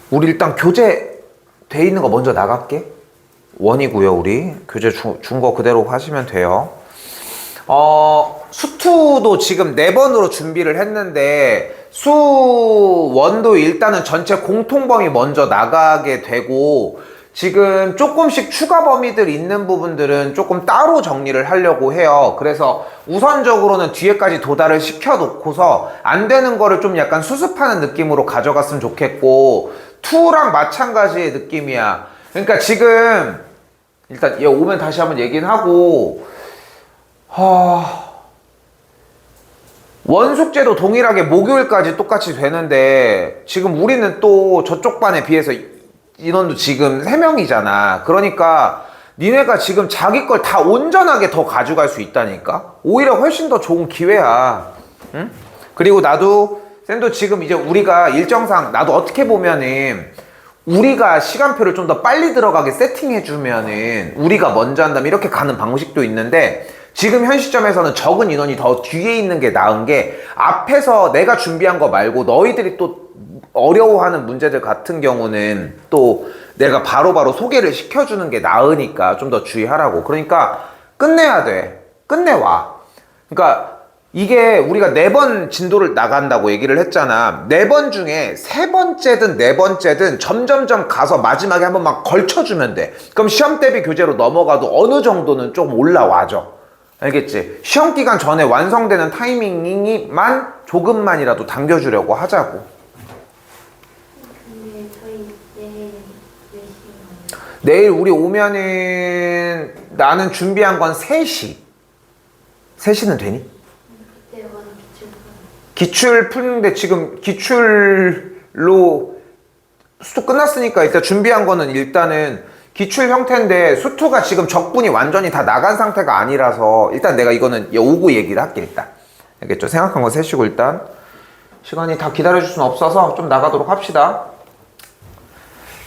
우리 일단 교재 돼 있는 거 먼저 나갈게. 원이고요. 우리 교재 준 거 그대로 하시면 돼요. 수2도 지금 4번으로 준비를 했는데 수1도 일단은 전체 공통범위 먼저 나가게 되고, 지금 조금씩 추가 범위들 있는 부분들은 조금 따로 정리를 하려고 해요. 그래서 우선적으로는 뒤에까지 도달을 시켜놓고서 안 되는 거를 좀 약간 수습하는 느낌으로 가져갔으면 좋겠고, 2랑 마찬가지의 느낌이야. 그러니까 지금 일단 얘 오면 다시 한번 얘기는 하고, 원숙제도 동일하게 목요일까지 똑같이 되는데 지금 우리는 또 저쪽 반에 비해서 인원도 지금 3명이잖아. 그러니까 니네가 지금 자기 걸 다 온전하게 더 가져갈 수 있다니까. 오히려 훨씬 더 좋은 기회야. 응? 그리고 나도 쌤도 지금 이제 우리가 일정상 나도 어떻게 보면은 우리가 시간표를 좀 더 빨리 들어가게 세팅해주면은 우리가 먼저 한다면 이렇게 가는 방식도 있는데, 지금 현 시점에서는 적은 인원이 더 뒤에 있는 게 나은 게, 앞에서 내가 준비한 거 말고 너희들이 또 어려워하는 문제들 같은 경우는 또 내가 바로바로 소개를 시켜주는 게 나으니까 좀 더 주의하라고. 그러니까 끝내야 돼. 끝내와. 그러니까 이게 우리가 4번 진도를 나간다고 얘기를 했잖아. 4번 중에 3번째든 4번째든 점점점 가서 마지막에 한번 막 걸쳐주면 돼. 그럼 시험 대비 교재로 넘어가도 어느 정도는 좀 올라와줘. 알겠지? 시험 기간 전에 완성되는 타이밍이만 조금만이라도 당겨주려고 하자고. 근데 저희 내일 몇 시간? 내일 우리 오면은 나는 준비한 건 3시. 3시는 되니? 그때 와는 기출 기출 푸는데 지금 기출로 수투 끝났으니까 일단 준비한 거는 일단은 기출 형태인데, 수투가 지금 적분이 완전히 다 나간 상태가 아니라서 일단 내가 이거는 오고 얘기를 할게. 일단 알겠죠? 생각한 거 세시고 일단 시간이 다 기다려줄 수는 없어서 좀 나가도록 합시다.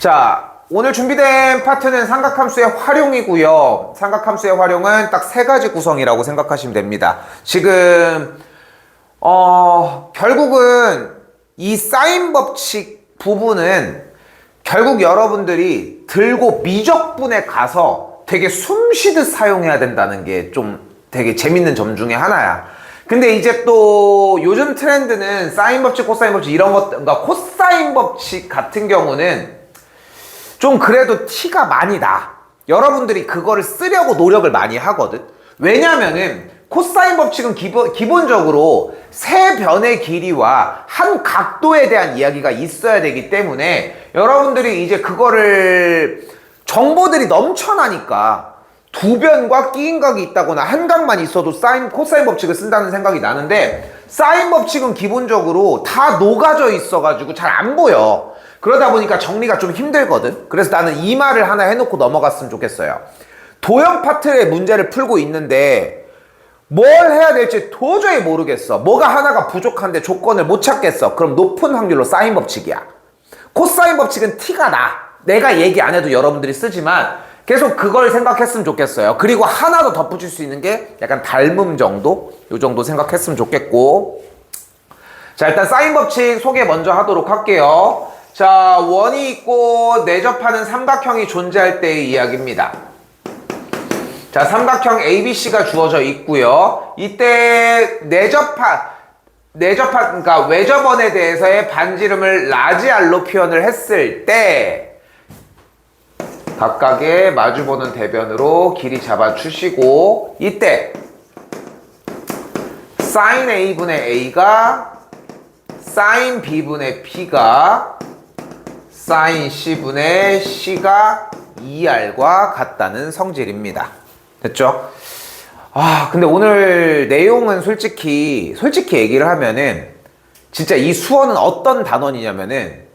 자, 오늘 준비된 파트는 삼각함수의 활용이고요. 삼각함수의 활용은 딱 3가지 구성이라고 생각하시면 됩니다. 지금 결국은 이 사인 법칙 부분은 결국 여러분들이 들고 미적분에 가서 되게 숨쉬듯 사용해야 된다는 게 좀 되게 재밌는 점 중에 하나야. 근데 이제 또 요즘 트렌드는 사인 법칙, 코사인 법칙 이런 것, 그러니까 코사인 법칙 같은 경우는 좀 그래도 티가 많이 나. 여러분들이 그거를 쓰려고 노력을 많이 하거든. 왜냐면은 코사인 법칙은 기본적으로 세 변의 길이와 한 각도에 대한 이야기가 있어야 되기 때문에 여러분들이 이제 그거를 정보들이 넘쳐나니까 2변과 끼인 각이 있다거나 한 각만 있어도 코사인 법칙을 쓴다는 생각이 나는데, 사인 법칙은 기본적으로 다 녹아져 있어가지고 잘 안 보여. 그러다 보니까 정리가 좀 힘들거든. 그래서 나는 이 말을 하나 해놓고 넘어갔으면 좋겠어요. 도형 파트의 문제를 풀고 있는데 뭘 해야 될지 도저히 모르겠어. 뭐가 하나가 부족한데 조건을 못 찾겠어. 그럼 높은 확률로 사인 법칙이야. 코사인 법칙은 티가 나. 내가 얘기 안 해도 여러분들이 쓰지만 계속 그걸 생각했으면 좋겠어요. 그리고 하나 더 덧붙일 수 있는 게 약간 닮음 정도? 요 정도 생각했으면 좋겠고. 자, 일단 사인 법칙 소개 먼저 하도록 할게요. 자, 원이 있고 내접하는 삼각형이 존재할 때의 이야기입니다. 자, 삼각형 ABC가 주어져 있고요. 이때 그러니까 외접원에 대해서의 반지름을 라지 R로 표현을 했을 때 각각의 마주보는 대변으로 길이 잡아주시고, 이때 sin A분의 A가 sin B분의 B가 sin C분의 C가 2R과 같다는 성질입니다. 됐죠? 근데 오늘 내용은 솔직히 얘기를 하면은 진짜 이 수어는 어떤 단원이냐면은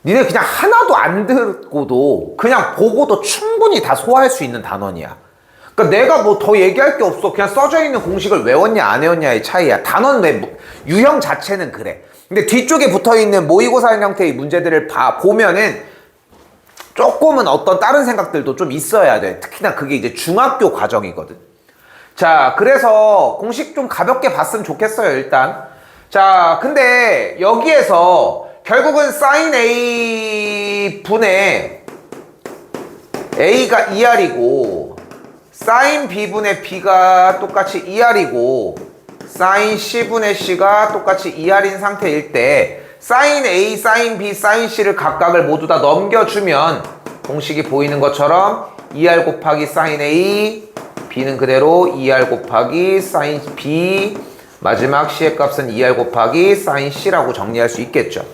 니네 그냥 하나도 안 듣고도 그냥 보고도 충분히 다 소화할 수 있는 단원이야. 그러니까 내가 뭐 더 얘기할 게 없어. 그냥 써져 있는 공식을 외웠냐 안 외웠냐의 차이야. 단원 유형 자체는 그래. 근데 뒤쪽에 붙어있는 모의고사형 형태의 문제들을 보면은 조금은 어떤 다른 생각들도 좀 있어야 돼. 특히나 그게 이제 중학교 과정이거든. 자, 그래서 공식 좀 가볍게 봤으면 좋겠어요, 일단. 자, 근데 여기에서 결국은 sin 이 분의 A가 2R이고 사인 B분의 B가 똑같이 2R이고 사인 C분의 C가 똑같이 2R인 상태일 때 사인 A, 사인 B, 사인 C를 각각을 모두 다 넘겨주면 공식이 보이는 것처럼 2R 곱하기 사인 A, B는 그대로 2R 곱하기 사인 B, 마지막 C의 값은 2R 곱하기 사인 C라고 정리할 수 있겠죠.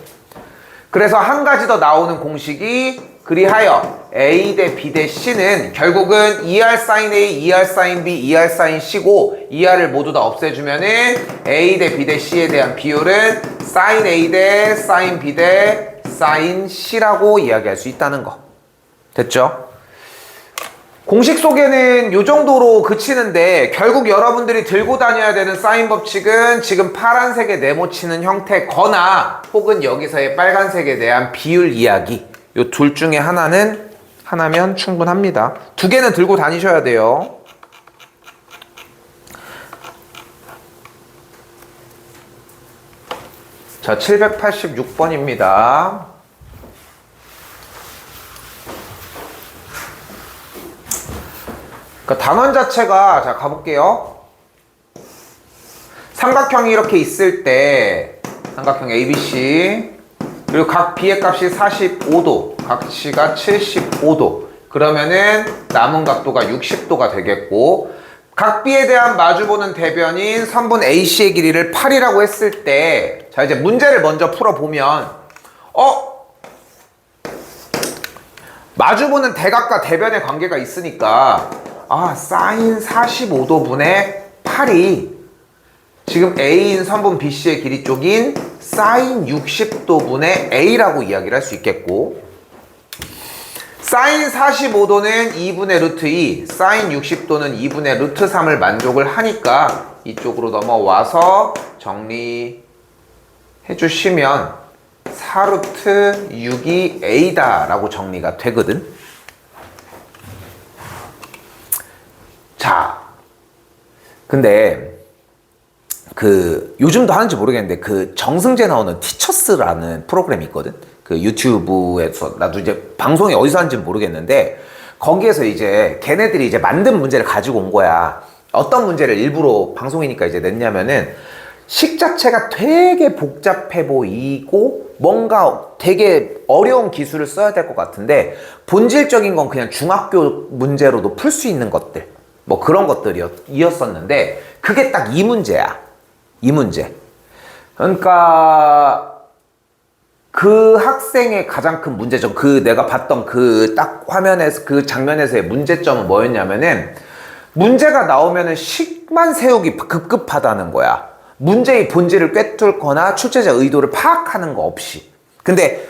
그래서 한 가지 더 나오는 공식이 그리하여 A 대 B 대 C는 결국은 2R 사인 A, 2R 사인 B, 2R 사인 C고 2R을 모두 다 없애주면은 A 대 B 대 C에 대한 비율은 사인 A 대 사인 B 대 사인 C라고 이야기할 수 있다는 거. 됐죠? 공식 소개는 이 정도로 그치는데 결국 여러분들이 들고 다녀야 되는 사인 법칙은 지금 파란색에 네모치는 형태거나 혹은 여기서의 빨간색에 대한 비율 이야기 이 둘 중에 하나면 충분합니다. 두 개는 들고 다니셔야 돼요. 자, 786번입니다. 그러니까 단원 자체가 자 가볼게요. 삼각형이 이렇게 있을 때 삼각형 ABC 그리고 각 B의 값이 45도 각 C가 75도 그러면은 남은 각도가 60도가 되겠고 각 B에 대한 마주보는 대변인 선분 AC의 길이를 8이라고 했을 때 자 이제 문제를 먼저 풀어보면 마주보는 대각과 대변의 관계가 있으니까 사인 45도 분의 8이 지금 A인 선분 BC의 길이 쪽인 사인 60도 분의 A라고 이야기를 할 수 있겠고 사인 45도는 2분의 루트 2, 사인 60도는 2분의 루트 3을 만족을 하니까 이쪽으로 넘어와서 정리해 주시면 4루트 6이 A다 라고 정리가 되거든. 자, 근데 요즘도 하는지 모르겠는데 정승재 나오는 티처스라는 프로그램이 있거든. 유튜브에서 나도 이제 방송이 어디서 하는지 모르겠는데 거기에서 이제 걔네들이 이제 만든 문제를 가지고 온 거야. 어떤 문제를 일부러 방송이니까 이제 냈냐면은 식 자체가 되게 복잡해 보이고 뭔가 되게 어려운 기술을 써야 될 것 같은데 본질적인 건 그냥 중학교 문제로도 풀 수 있는 것들 뭐 그런 것들이었었는데 그게 딱 이 문제야. 이 문제. 그러니까 그 학생의 가장 큰 문제점, 내가 봤던 딱 화면에서 그 장면에서의 문제점은 뭐였냐면은 문제가 나오면은 식만 세우기 급급하다는 거야. 문제의 본질을 꿰뚫거나 출제자 의도를 파악하는 거 없이. 근데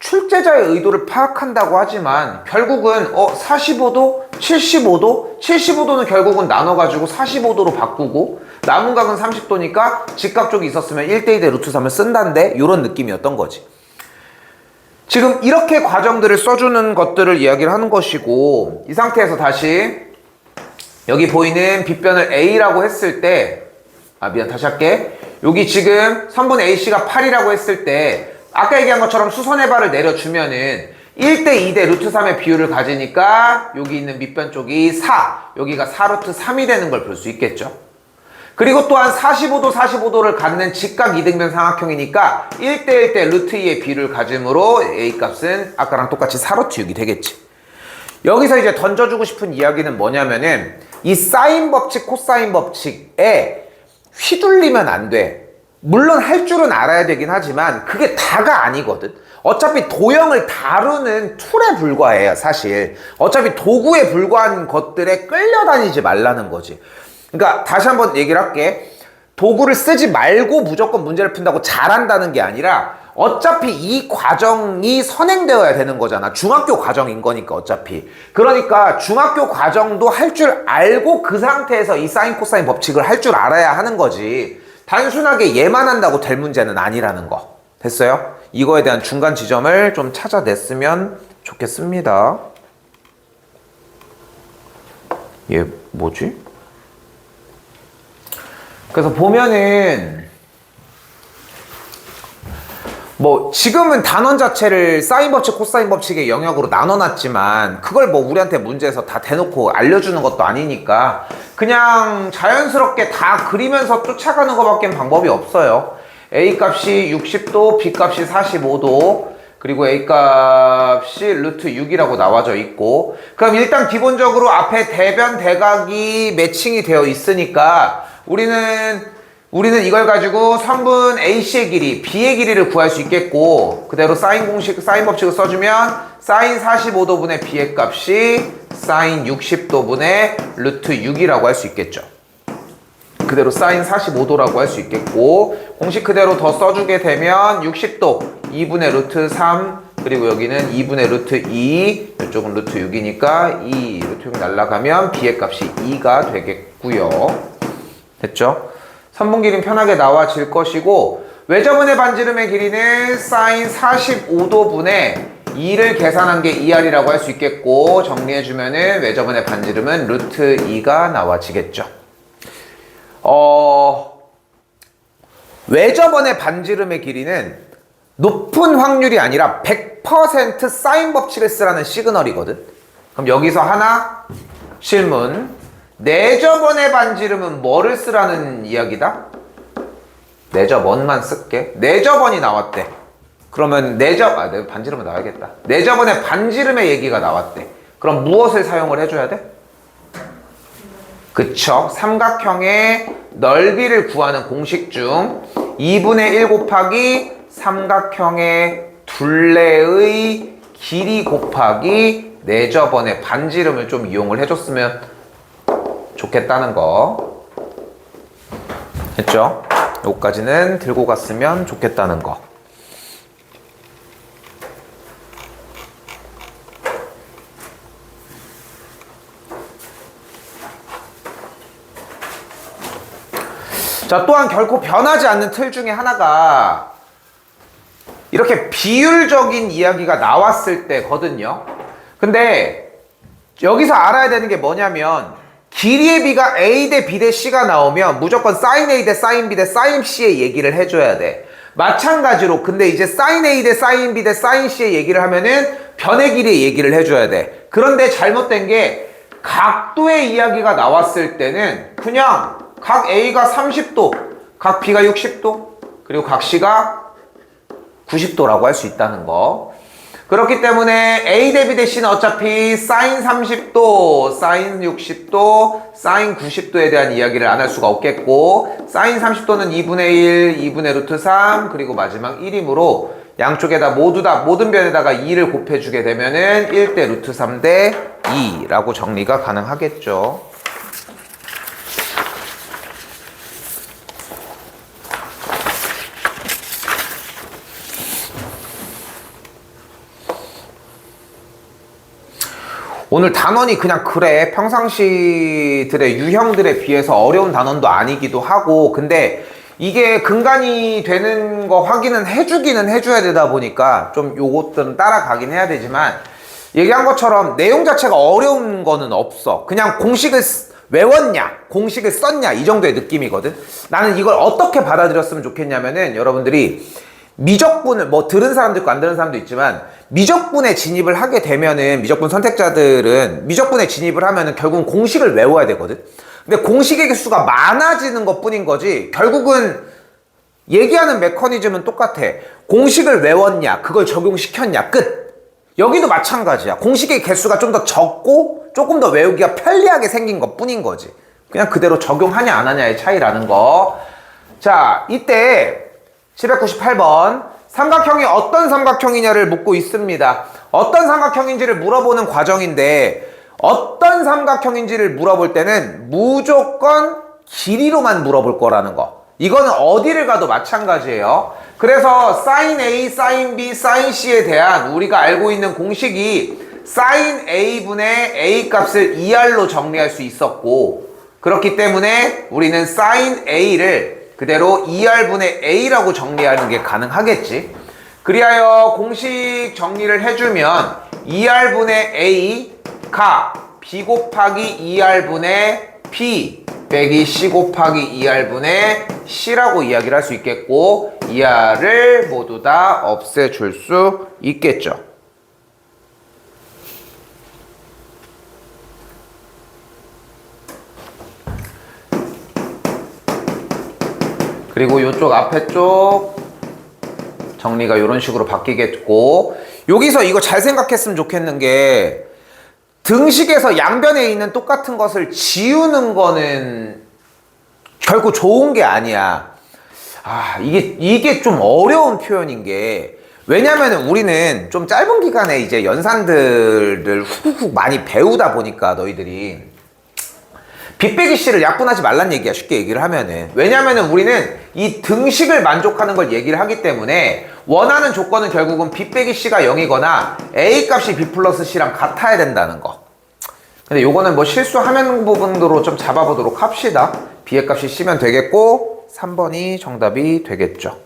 출제자의 의도를 파악한다고 하지만 결국은 45도, 75도, 75도는 결국은 나눠가지고 45도로 바꾸고 남은 각은 30도니까 직각 쪽이 있었으면 1대2대 루트 3을 쓴다는데 이런 느낌이었던 거지. 지금 이렇게 과정들을 써주는 것들을 이야기를 하는 것이고 이 상태에서 다시 여기 보이는 빗변을 A라고 했을 때 다시 할게. 여기 지금 선분 AC가 8이라고 했을 때 아까 얘기한 것처럼 수선의 발을 내려주면은 1대2대 루트 3의 비율을 가지니까 여기 있는 밑변 쪽이 4 여기가 4루트 3이 되는 걸 볼 수 있겠죠. 그리고 또한 45도 45도를 갖는 직각 이등변 삼각형이니까 1대1대 루트 2의 비율을 가짐으로 A값은 아까랑 똑같이 4루트 6이 되겠지. 여기서 이제 던져주고 싶은 이야기는 뭐냐면은 이 사인 법칙 코사인 법칙에 휘둘리면 안 돼. 물론 할 줄은 알아야 되긴 하지만 그게 다가 아니거든. 어차피 도형을 다루는 툴에 불과해요, 사실. 어차피 도구에 불과한 것들에 끌려다니지 말라는 거지. 그러니까 다시 한번 얘기를 할게. 도구를 쓰지 말고 무조건 문제를 푼다고 잘한다는 게 아니라 어차피 이 과정이 선행되어야 되는 거잖아. 중학교 과정인 거니까 어차피. 그러니까 중학교 과정도 할 줄 알고 그 상태에서 이 사인 코사인 법칙을 할 줄 알아야 하는 거지. 단순하게 얘만 한다고 될 문제는 아니라는 거. 됐어요? 이거에 대한 중간 지점을 좀 찾아냈으면 좋겠습니다. 얘 뭐지? 그래서 보면은 뭐 지금은 단원 자체를 사인 법칙, 코사인 법칙의 영역으로 나눠놨지만 그걸 뭐 우리한테 문제에서 다 대놓고 알려주는 것도 아니니까 그냥 자연스럽게 다 그리면서 쫓아가는 것밖에 방법이 없어요. A 값이 60도, B 값이 45도, 그리고 A 값이 루트 6이라고 나와져 있고, 그럼 일단 기본적으로 앞에 대변 대각이 매칭이 되어 있으니까 우리는 이걸 가지고 선분 AC의 길이, B의 길이를 구할 수 있겠고, 그대로 사인 공식, 사인 법칙을 써주면 사인 45도분의 B의 값이 사인 60도분의 루트 6이라고 할 수 있겠죠. 그대로 사인 45도라고 할 수 있겠고, 공식 그대로 더 써주게 되면 60도 2분의 루트 3, 그리고 여기는 2분의 루트 2, 이쪽은 루트 6이니까 2 루트 6 날라가면 B의 값이 2가 되겠고요. 됐죠? 선분 길이는 편하게 나와질 것이고, 외접원의 반지름의 길이는 사인 45도분의 2를 계산한 게 2R이라고 할 수 있겠고, 정리해주면은 외접원의 반지름은 루트 2가 나와지겠죠. 외접원의 반지름의 길이는 높은 확률이 아니라 100% 사인 법칙을 쓰라는 시그널이거든. 그럼 여기서 하나 실문. 내접원의 반지름은 뭐를 쓰라는 이야기다? 내접원만 쓸게. 내접원이 나왔대. 그러면 내가 반지름은 나와야겠다. 내접원의 반지름의 얘기가 나왔대. 그럼 무엇을 사용을 해줘야 돼? 그쵸. 삼각형의 넓이를 구하는 공식 중 2분의 1 곱하기 삼각형의 둘레의 길이 곱하기 내접원의 반지름을 좀 이용을 해줬으면 좋겠다는 거. 됐죠? 여기까지는 들고 갔으면 좋겠다는 거. 자, 또한 결코 변하지 않는 틀 중에 하나가 이렇게 비율적인 이야기가 나왔을 때거든요. 근데 여기서 알아야 되는 게 뭐냐면 길이의 비가 A 대 B 대 C가 나오면 무조건 sin A 대 sin B 대 sin C의 얘기를 해줘야 돼. 마찬가지로 근데 이제 sin A 대 sin B 대 sin C의 얘기를 하면은 변의 길이의 얘기를 해줘야 돼. 그런데 잘못된 게 각도의 이야기가 나왔을 때는 그냥 각 A가 30도, 각 B가 60도, 그리고 각 C가 90도라고 할 수 있다는 거. 그렇기 때문에 A 대 B 대 C는 어차피 sin 30도, sin 60도, sin 90도에 대한 이야기를 안 할 수가 없겠고, sin 30도는 2분의 1, 2분의 루트 3, 그리고 마지막 1이므로 양쪽에다 모든 변에다가 2를 곱해주게 되면은 1대 루트 3 대 2라고 정리가 가능하겠죠. 오늘 단원이 그냥 그래. 평상시들의 유형들에 비해서 어려운 단원도 아니기도 하고, 근데 이게 근간이 되는 거 확인은 해주기는 해줘야 되다 보니까 좀 요것들은 따라가긴 해야 되지만, 얘기한 것처럼 내용 자체가 어려운 거는 없어. 그냥 공식을 외웠냐, 공식을 썼냐, 이 정도의 느낌이거든. 나는 이걸 어떻게 받아들였으면 좋겠냐면은, 여러분들이 미적분을 뭐 들은 사람도 있고 안 들은 사람도 있지만, 미적분에 진입을 하게 되면은, 미적분 선택자들은 미적분에 진입을 하면은 결국은 공식을 외워야 되거든. 근데 공식의 개수가 많아지는 것 뿐인 거지, 결국은 얘기하는 메커니즘은 똑같아. 공식을 외웠냐, 그걸 적용시켰냐, 끝. 여기도 마찬가지야. 공식의 개수가 좀 더 적고 조금 더 외우기가 편리하게 생긴 것 뿐인 거지. 그냥 그대로 적용하냐 안 하냐의 차이라는 거. 자, 이때 798번 삼각형이 어떤 삼각형이냐를 묻고 있습니다. 어떤 삼각형인지를 물어보는 과정인데, 어떤 삼각형인지를 물어볼 때는 무조건 길이로만 물어볼 거라는 거. 이거는 어디를 가도 마찬가지예요. 그래서 sin A, sin B, sin C에 대한 우리가 알고 있는 공식이 sin A분의 A 값을 2R로 정리할 수 있었고, 그렇기 때문에 우리는 sin A를 그대로 2R분의 A라고 정리하는 게 가능하겠지. 그리하여 공식 정리를 해주면 2R분의 A가 B 곱하기 2R분의 B 빼기 C 곱하기 2R분의 C라고 이야기를 할 수 있겠고 2R을 모두 다 없애줄 수 있겠죠. 그리고 이쪽 앞에 쪽 정리가 이런 식으로 바뀌겠고 여기서 이거 잘 생각했으면 좋겠는 게 등식에서 양변에 있는 똑같은 것을 지우는 거는 결코 좋은 게 아니야. 이게 좀 어려운 표현인 게 왜냐면은 우리는 좀 짧은 기간에 이제 연산들을 훅훅 많이 배우다 보니까 너희들이 빗배기 씨를 약분하지 말란 얘기야. 쉽게 얘기를 하면은 왜냐면은 우리는 이 등식을 만족하는 걸 얘기를 하기 때문에 원하는 조건은 결국은 빗배기 C가 0이거나 A 값이 B 플러스 C랑 같아야 된다는 거. 근데 요거는 뭐 실수하는 부분으로 좀 잡아보도록 합시다. B의 값이 C면 되겠고 3번이 정답이 되겠죠.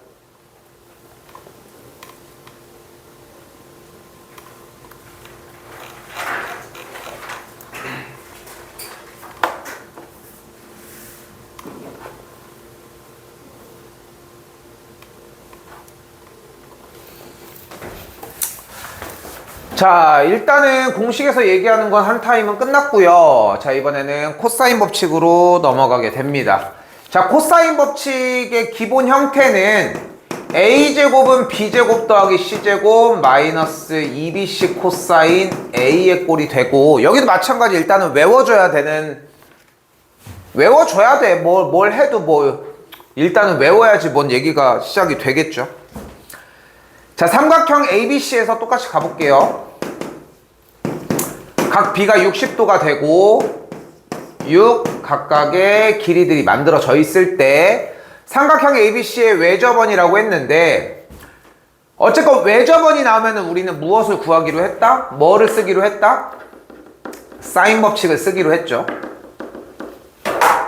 자, 일단은 공식에서 얘기하는 건 한 타임은 끝났고요. 자, 이번에는 코사인 법칙으로 넘어가게 됩니다. 자, 코사인 법칙의 기본 형태는 A제곱은 B제곱 더하기 C제곱 마이너스 2BC 코사인 A의 꼴이 되고 여기도 마찬가지 일단은 외워줘야 돼. 뭘 해도 뭐 일단은 외워야지 뭔 얘기가 시작이 되겠죠. 자, 삼각형 ABC에서 똑같이 가볼게요. 각 B가 60도가 되고 6 각각의 길이들이 만들어져 있을 때 삼각형 ABC의 외접원이라고 했는데 어쨌건 외접원이 나오면 우리는 무엇을 구하기로 했다? 뭐를 쓰기로 했다? 사인 법칙을 쓰기로 했죠.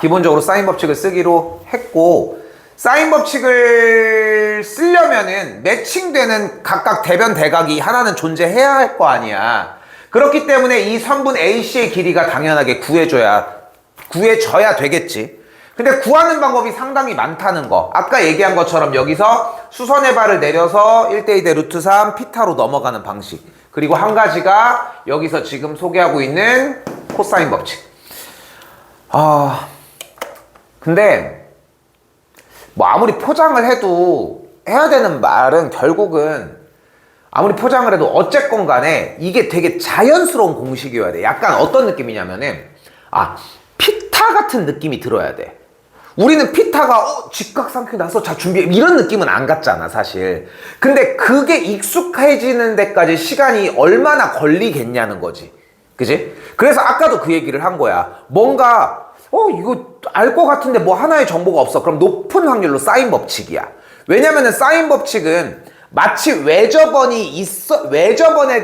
기본적으로 사인 법칙을 쓰기로 했고 사인 법칙을 쓰려면은 매칭되는 각각 대변 대각이 하나는 존재해야 할 거 아니야. 그렇기 때문에 이 선분 AC의 길이가 당연하게 구해져야 되겠지. 근데 구하는 방법이 상당히 많다는 거. 아까 얘기한 것처럼 여기서 수선의 발을 내려서 1대2대 루트 3 피타로 넘어가는 방식. 그리고 한 가지가 여기서 지금 소개하고 있는 코사인 법칙. 근데 뭐 아무리 포장을 해도 해야 되는 말은 결국은 아무리 포장을 해도 어쨌건 간에 이게 되게 자연스러운 공식이어야 돼. 약간 어떤 느낌이냐면은 피타 같은 느낌이 들어야 돼. 우리는 피타가 직각삼각형이 나서 자 준비해 이런 느낌은 안 같잖아 사실. 근데 그게 익숙해지는 데까지 시간이 얼마나 걸리겠냐는 거지. 그지? 그래서 아까도 그 얘기를 한 거야. 뭔가 이거 알 것 같은데 뭐 하나의 정보가 없어. 그럼 높은 확률로 사인 법칙이야. 왜냐면은 사인 법칙은 마치 외접원에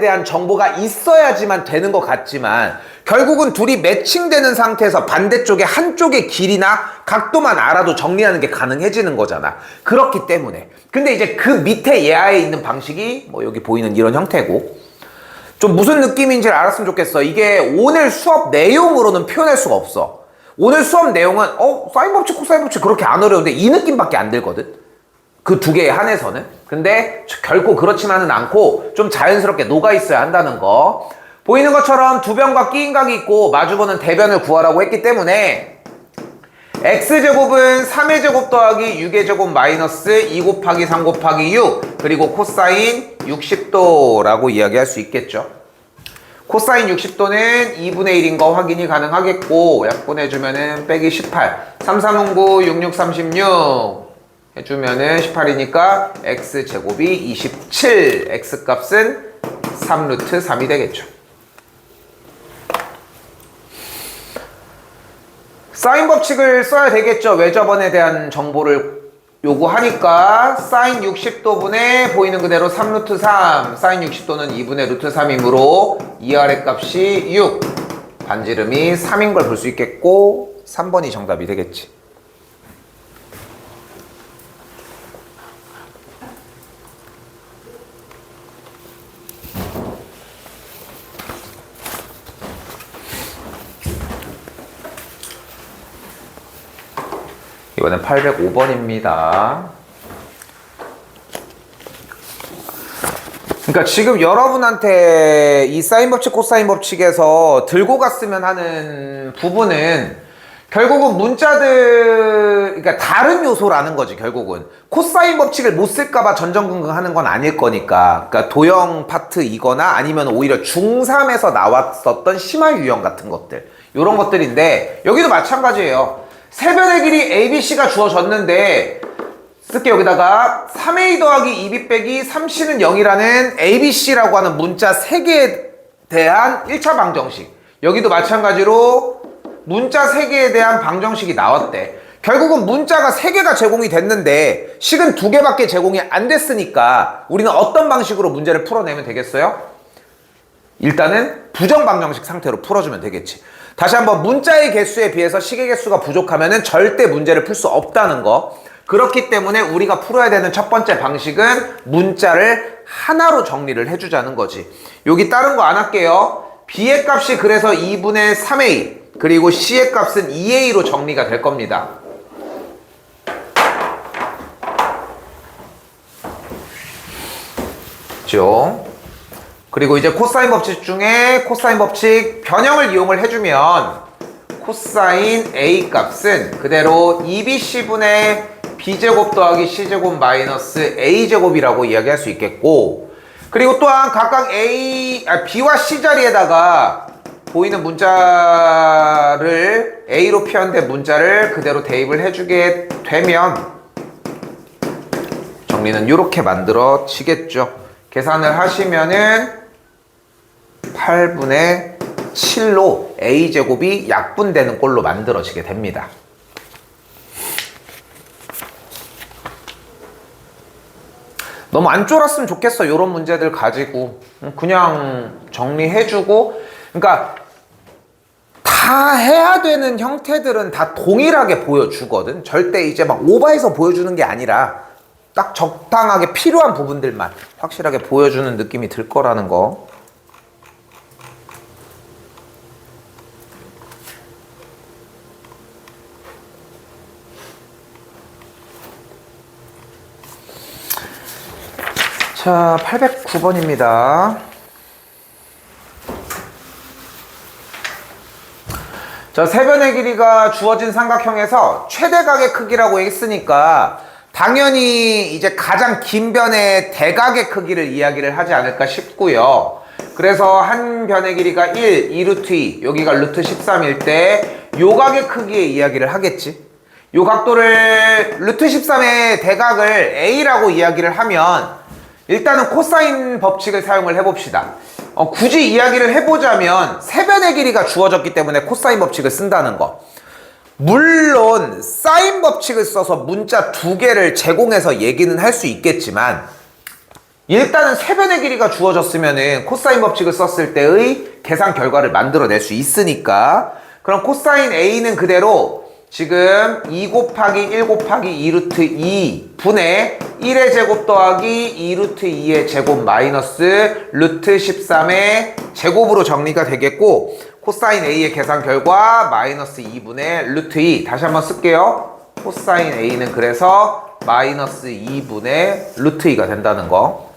대한 정보가 있어야지만 되는 것 같지만 결국은 둘이 매칭되는 상태에서 반대쪽에 한쪽의 길이나 각도만 알아도 정리하는 게 가능해지는 거잖아. 그렇기 때문에. 근데 이제 그 밑에 예하에 있는 방식이 뭐 여기 보이는 이런 형태고 좀 무슨 느낌인지 알았으면 좋겠어. 이게 오늘 수업 내용으로는 표현할 수가 없어. 오늘 수업 내용은 사인 법칙, 코사인 법칙 그렇게 안 어려운데 이 느낌밖에 안 들거든. 그 두 개에 한해서는. 근데 결코 그렇지만은 않고 좀 자연스럽게 녹아 있어야 한다는 거. 보이는 것처럼 두 변과 끼인 각이 있고 마주보는 대변을 구하라고 했기 때문에 x제곱은 3의 제곱 더하기 6의 제곱 마이너스 2 곱하기 3 곱하기 6 그리고 코사인 60도라고 이야기할 수 있겠죠. 코사인 60도는 2분의 1인 거 확인이 가능하겠고 약분해주면은 빼기 18 3, 3, 9, 6, 6, 36 해주면은 18이니까 x제곱이 27 x값은 3루트 3이 되겠죠. 사인 법칙을 써야 되겠죠. 외접원에 대한 정보를 요구하니까 사인 60도분의 보이는 그대로 3루트 3 사인 60도는 2분의 루트 3이므로 2R의 값이 6 반지름이 3인 걸 볼 수 있겠고 3번이 정답이 되겠지. 이번엔 805번입니다. 그러니까 지금 여러분한테 이 사인 법칙, 코사인 법칙에서 들고 갔으면 하는 부분은 결국은 문자들, 그러니까 다른 요소라는 거지, 결국은. 코사인 법칙을 못 쓸까봐 전전긍긍하는 건 아닐 거니까. 그러니까 도형 파트이거나 아니면 오히려 중3에서 나왔었던 심화 유형 같은 것들. 요런 것들인데, 여기도 마찬가지예요. 세변의 길이 ABC가 주어졌는데, 쓸게 여기다가 3A 더하기 2B 빼기 3C는 0이라는 ABC라고 하는 문자 3개에 대한 1차 방정식. 여기도 마찬가지로 문자 3개에 대한 방정식이 나왔대. 결국은 문자가 3개가 제공이 됐는데 식은 2개밖에 제공이 안 됐으니까 우리는 어떤 방식으로 문제를 풀어내면 되겠어요? 일단은 부정 방정식 상태로 풀어주면 되겠지. 다시 한번 문자의 개수에 비해서 식의 개수가 부족하면 절대 문제를 풀 수 없다는 거. 그렇기 때문에 우리가 풀어야 되는 첫 번째 방식은 문자를 하나로 정리를 해주자는 거지. 여기 다른 거 안 할게요. B의 값이 그래서 2분의 3A 그리고 C의 값은 2A로 정리가 될 겁니다. 그죠? 그리고 이제 코사인 법칙 중에 코사인 법칙 변형을 이용을 해주면 코사인 A 값은 그대로 2BC분의 B제곱 더하기 C제곱 마이너스 A제곱이라고 이야기할 수 있겠고, 그리고 또한 각각 B와 C 자리에다가 보이는 문자를 A로 표현된 문자를 그대로 대입을 해주게 되면 정리는 이렇게 만들어지겠죠. 계산을 하시면은 8분의 7로 A제곱이 약분되는 꼴로 만들어지게 됩니다. 너무 안 쫄았으면 좋겠어. 이런 문제들 가지고 그냥 정리해주고, 그러니까 다 해야 되는 형태들은 다 동일하게 보여주거든. 절대 이제 막 오버해서 보여주는 게 아니라 딱 적당하게 필요한 부분들만 확실하게 보여주는 느낌이 들 거라는 거. 자, 809번입니다. 자, 세변의 길이가 주어진 삼각형에서 최대각의 크기라고 했으니까 당연히 이제 가장 긴 변의 대각의 크기를 이야기를 하지 않을까 싶고요. 그래서 한 변의 길이가 1, 2루트 2, 여기가 루트 13일 때 요각의 크기의 이야기를 하겠지. 요 각도를 루트 13의 대각을 A라고 이야기를 하면 일단은 코사인 법칙을 사용을 해봅시다. 굳이 이야기를 해보자면 세변의 길이가 주어졌기 때문에 코사인 법칙을 쓴다는 거. 물론 사인 법칙을 써서 문자 2개를 제공해서 얘기는 할 수 있겠지만 일단은 세변의 길이가 주어졌으면은 코사인 법칙을 썼을 때의 계산 결과를 만들어낼 수 있으니까, 그럼 코사인 A는 그대로 지금 2 곱하기 1 곱하기 2루트 2 분의 1의 제곱 더하기 2루트 2의 제곱 마이너스 루트 13의 제곱으로 정리가 되겠고, 코사인 A의 계산 결과 마이너스 2분의 루트 2. 다시 한번 쓸게요. 코사인 A는 그래서 마이너스 2분의 루트 2가 된다는 거.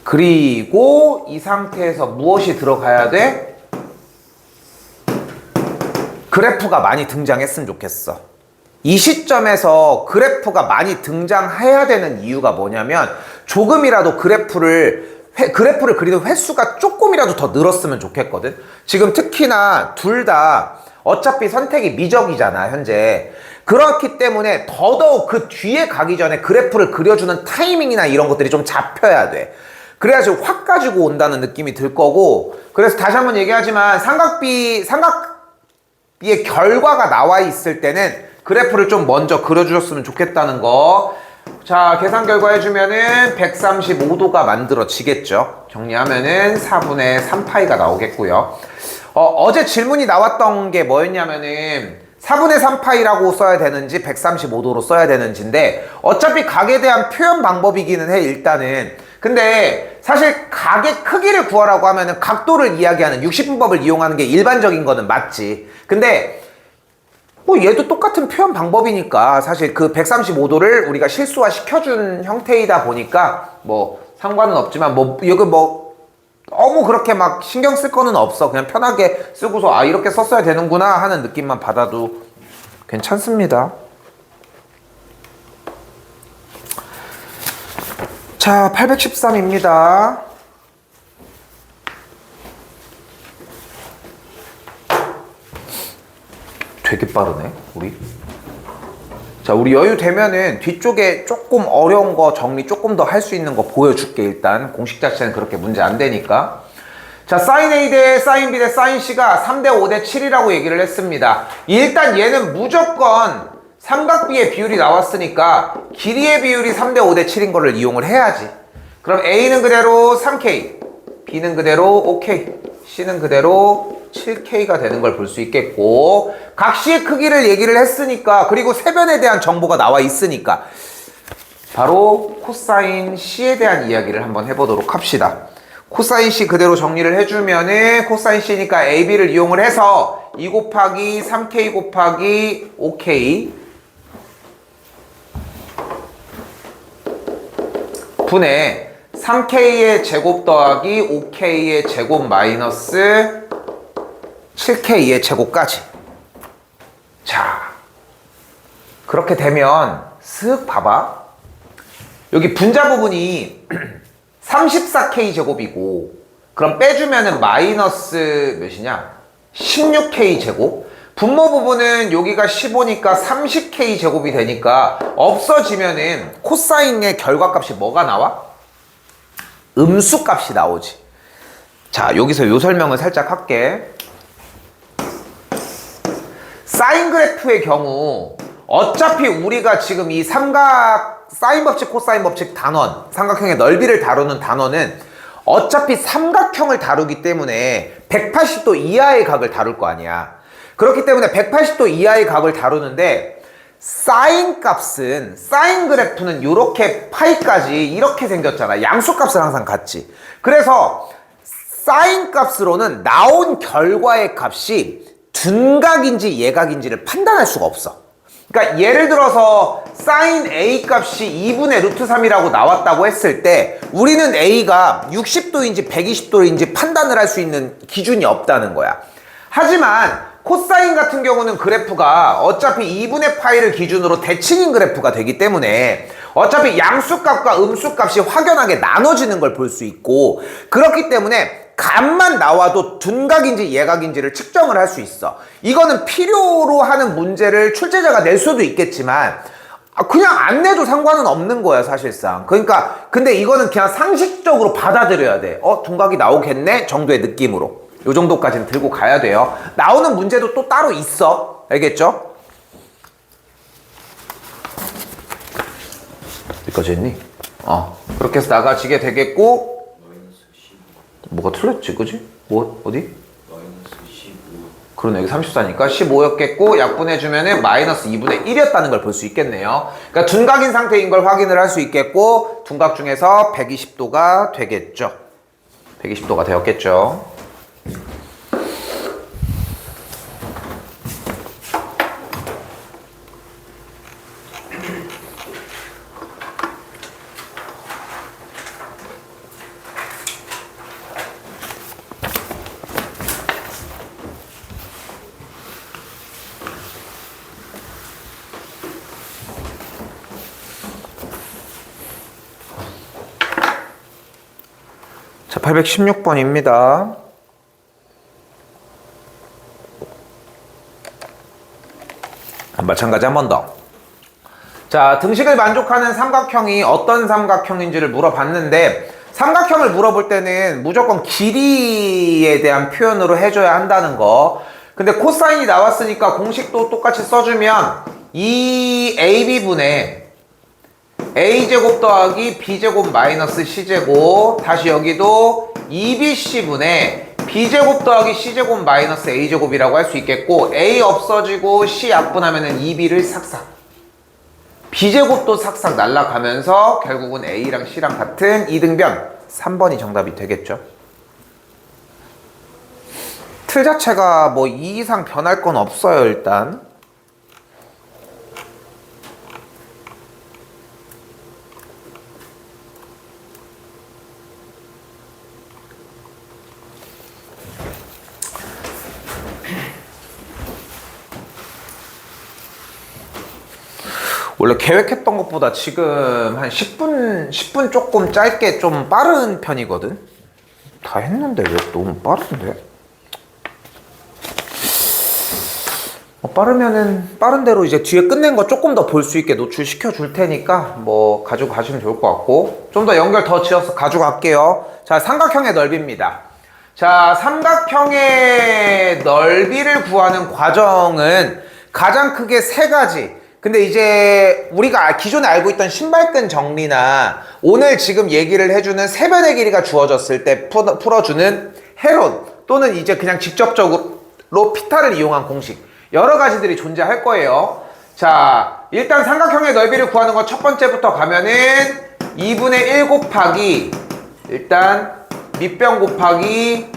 그리고 이 상태에서 무엇이 들어가야 돼? 그래프가 많이 등장했으면 좋겠어. 이 시점에서 그래프가 많이 등장해야 되는 이유가 뭐냐면 조금이라도 그래프를 그리는 횟수가 조금이라도 더 늘었으면 좋겠거든. 지금 특히나 둘 다 어차피 선택이 미적이잖아, 현재. 그렇기 때문에 더더욱 그 뒤에 가기 전에 그래프를 그려주는 타이밍이나 이런 것들이 좀 잡혀야 돼. 그래야지 확 가지고 온다는 느낌이 들 거고, 그래서 다시 한번 얘기하지만 삼각비의 결과가 나와 있을 때는 그래프를 좀 먼저 그려주셨으면 좋겠다는 거. 자, 계산 결과 해주면은 135도가 만들어지겠죠. 정리하면은 4분의 3파이가 나오겠고요. 어제 질문이 나왔던 게 뭐였냐면은 4분의 3파이라고 써야 되는지 135도로 써야 되는지인데, 어차피 각에 대한 표현 방법이기는 해, 일단은. 근데 사실 각의 크기를 구하라고 하면은 각도를 이야기하는 60분법을 이용하는 게 일반적인 거는 맞지. 근데 뭐 얘도 똑같은 표현 방법이니까 사실 그 135도를 우리가 실수화 시켜준 형태이다 보니까 뭐 상관은 없지만 뭐 여기 뭐 너무 그렇게 막 신경 쓸 거는 없어. 그냥 편하게 쓰고서 아 이렇게 썼어야 되는구나 하는 느낌만 받아도 괜찮습니다. 자, 813입니다. 되게 빠르네, 우리. 자, 우리 여유 되면은 뒤쪽에 조금 어려운 거 정리 조금 더 할 수 있는 거 보여줄게, 일단. 공식 자체는 그렇게 문제 안 되니까. 자, 사인 A 대 사인 B 대 사인 C가 3대 5대 7이라고 얘기를 했습니다. 일단 얘는 무조건 삼각비의 비율이 나왔으니까 길이의 비율이 3대 5대 7인 거를 이용을 해야지. 그럼 A는 그대로 3K, B는 그대로 5K, C는 그대로 7K가 되는 걸 볼 수 있겠고, 각시의 크기를 얘기를 했으니까, 그리고 세변에 대한 정보가 나와 있으니까 바로 코사인 C에 대한 이야기를 한번 해보도록 합시다. 코사인 C 그대로 정리를 해주면은 코사인 C니까 AB를 이용을 해서 2 곱하기 3K 곱하기 5K 분의 3K의 제곱 더하기 5K의 제곱 마이너스 7K의 제곱까지. 자, 그렇게 되면 쓱 봐봐. 여기 분자 부분이 34K 제곱이고, 그럼 빼주면은 마이너스 몇이냐? 16K 제곱. 분모 부분은 여기가 15니까 30K 제곱이 되니까 없어지면은 코사인의 결과값이 뭐가 나와? 음수값이 나오지. 자, 여기서 요 설명을 살짝 할게. 사인 그래프의 경우 어차피 우리가 지금 이 삼각 사인 법칙, 코사인 법칙 단원, 삼각형의 넓이를 다루는 단원은 어차피 삼각형을 다루기 때문에 180도 이하의 각을 다룰 거 아니야. 그렇기 때문에 180도 이하의 각을 다루는데 사인 값은, 사인 그래프는 이렇게 파이까지 이렇게 생겼잖아. 양수값을 항상 같지. 그래서 사인 값으로는 나온 결과의 값이 둔각인지 예각인지를 판단할 수가 없어. 그러니까 예를 들어서 사인 A 값이 2분의 루트 3이라고 나왔다고 했을 때 우리는 A가 60도인지 120도인지 판단을 할 수 있는 기준이 없다는 거야. 하지만 코사인 같은 경우는 그래프가 어차피 2분의 파이를 기준으로 대칭인 그래프가 되기 때문에 어차피 양수값과 음수값이 확연하게 나눠지는 걸 볼 수 있고, 그렇기 때문에 값만 나와도 둔각인지 예각인지를 측정을 할 수 있어. 이거는 필요로 하는 문제를 출제자가 낼 수도 있겠지만 그냥 안 내도 상관은 없는 거야, 사실상. 그러니까 근데 이거는 그냥 상식적으로 받아들여야 돼. 둔각이 나오겠네 정도의 느낌으로. 요 정도까지는 들고 가야 돼요. 나오는 문제도 또 따로 있어. 알겠죠? 여기까지 했니? 그렇게 해서 나가지게 되겠고, 뭐가 틀렸지, 그지? 뭐, 어디? 그러네, 여기 34니까 15였겠고, 약분해주면은 마이너스 2분의 1이었다는 걸 볼 수 있겠네요. 그러니까 둔각인 상태인 걸 확인을 할 수 있겠고, 둔각 중에서 120도가 되겠죠. 120도가 되었겠죠. 자, 816번입니다. 마찬가지 한 번 더. 자, 등식을 만족하는 삼각형이 어떤 삼각형인지를 물어봤는데, 삼각형을 물어볼 때는 무조건 길이에 대한 표현으로 해줘야 한다는 거. 근데 코사인이 나왔으니까 공식도 똑같이 써주면 이 AB분의 A제곱 더하기 B제곱 마이너스 C제곱, 다시 여기도 2BC분의 B제곱 더하기 C제곱 마이너스 A제곱이라고 할 수 있겠고, A 없어지고 C 약분하면은 2B를 삭삭, B제곱도 삭삭 날아가면서 결국은 A랑 C랑 같은 이등변 3번이 정답이 되겠죠. 틀 자체가 뭐 2 이상 변할 건 없어요, 일단. 원래 계획했던 것보다 지금 한 10분 조금 짧게 좀 빠른 편이거든? 다 했는데 왜 너무 빠른데? 빠르면은 빠른 대로 이제 뒤에 끝낸 거 조금 더 볼 수 있게 노출시켜 줄 테니까 뭐 가지고 가시면 좋을 것 같고, 좀 더 연결 더 지어서 가져갈게요. 자, 삼각형의 넓이입니다. 자, 삼각형의 넓이를 구하는 과정은 가장 크게 세 가지. 근데 이제 우리가 기존에 알고 있던 신발끈 정리나 오늘 지금 얘기를 해주는 세변의 길이가 주어졌을 때 풀어주는 해론, 또는 이제 그냥 직접적으로 피타를 이용한 공식, 여러 가지들이 존재할 거예요. 자, 일단 삼각형의 넓이를 구하는 건 첫 번째부터 가면은 2분의 1 곱하기 일단 밑변 곱하기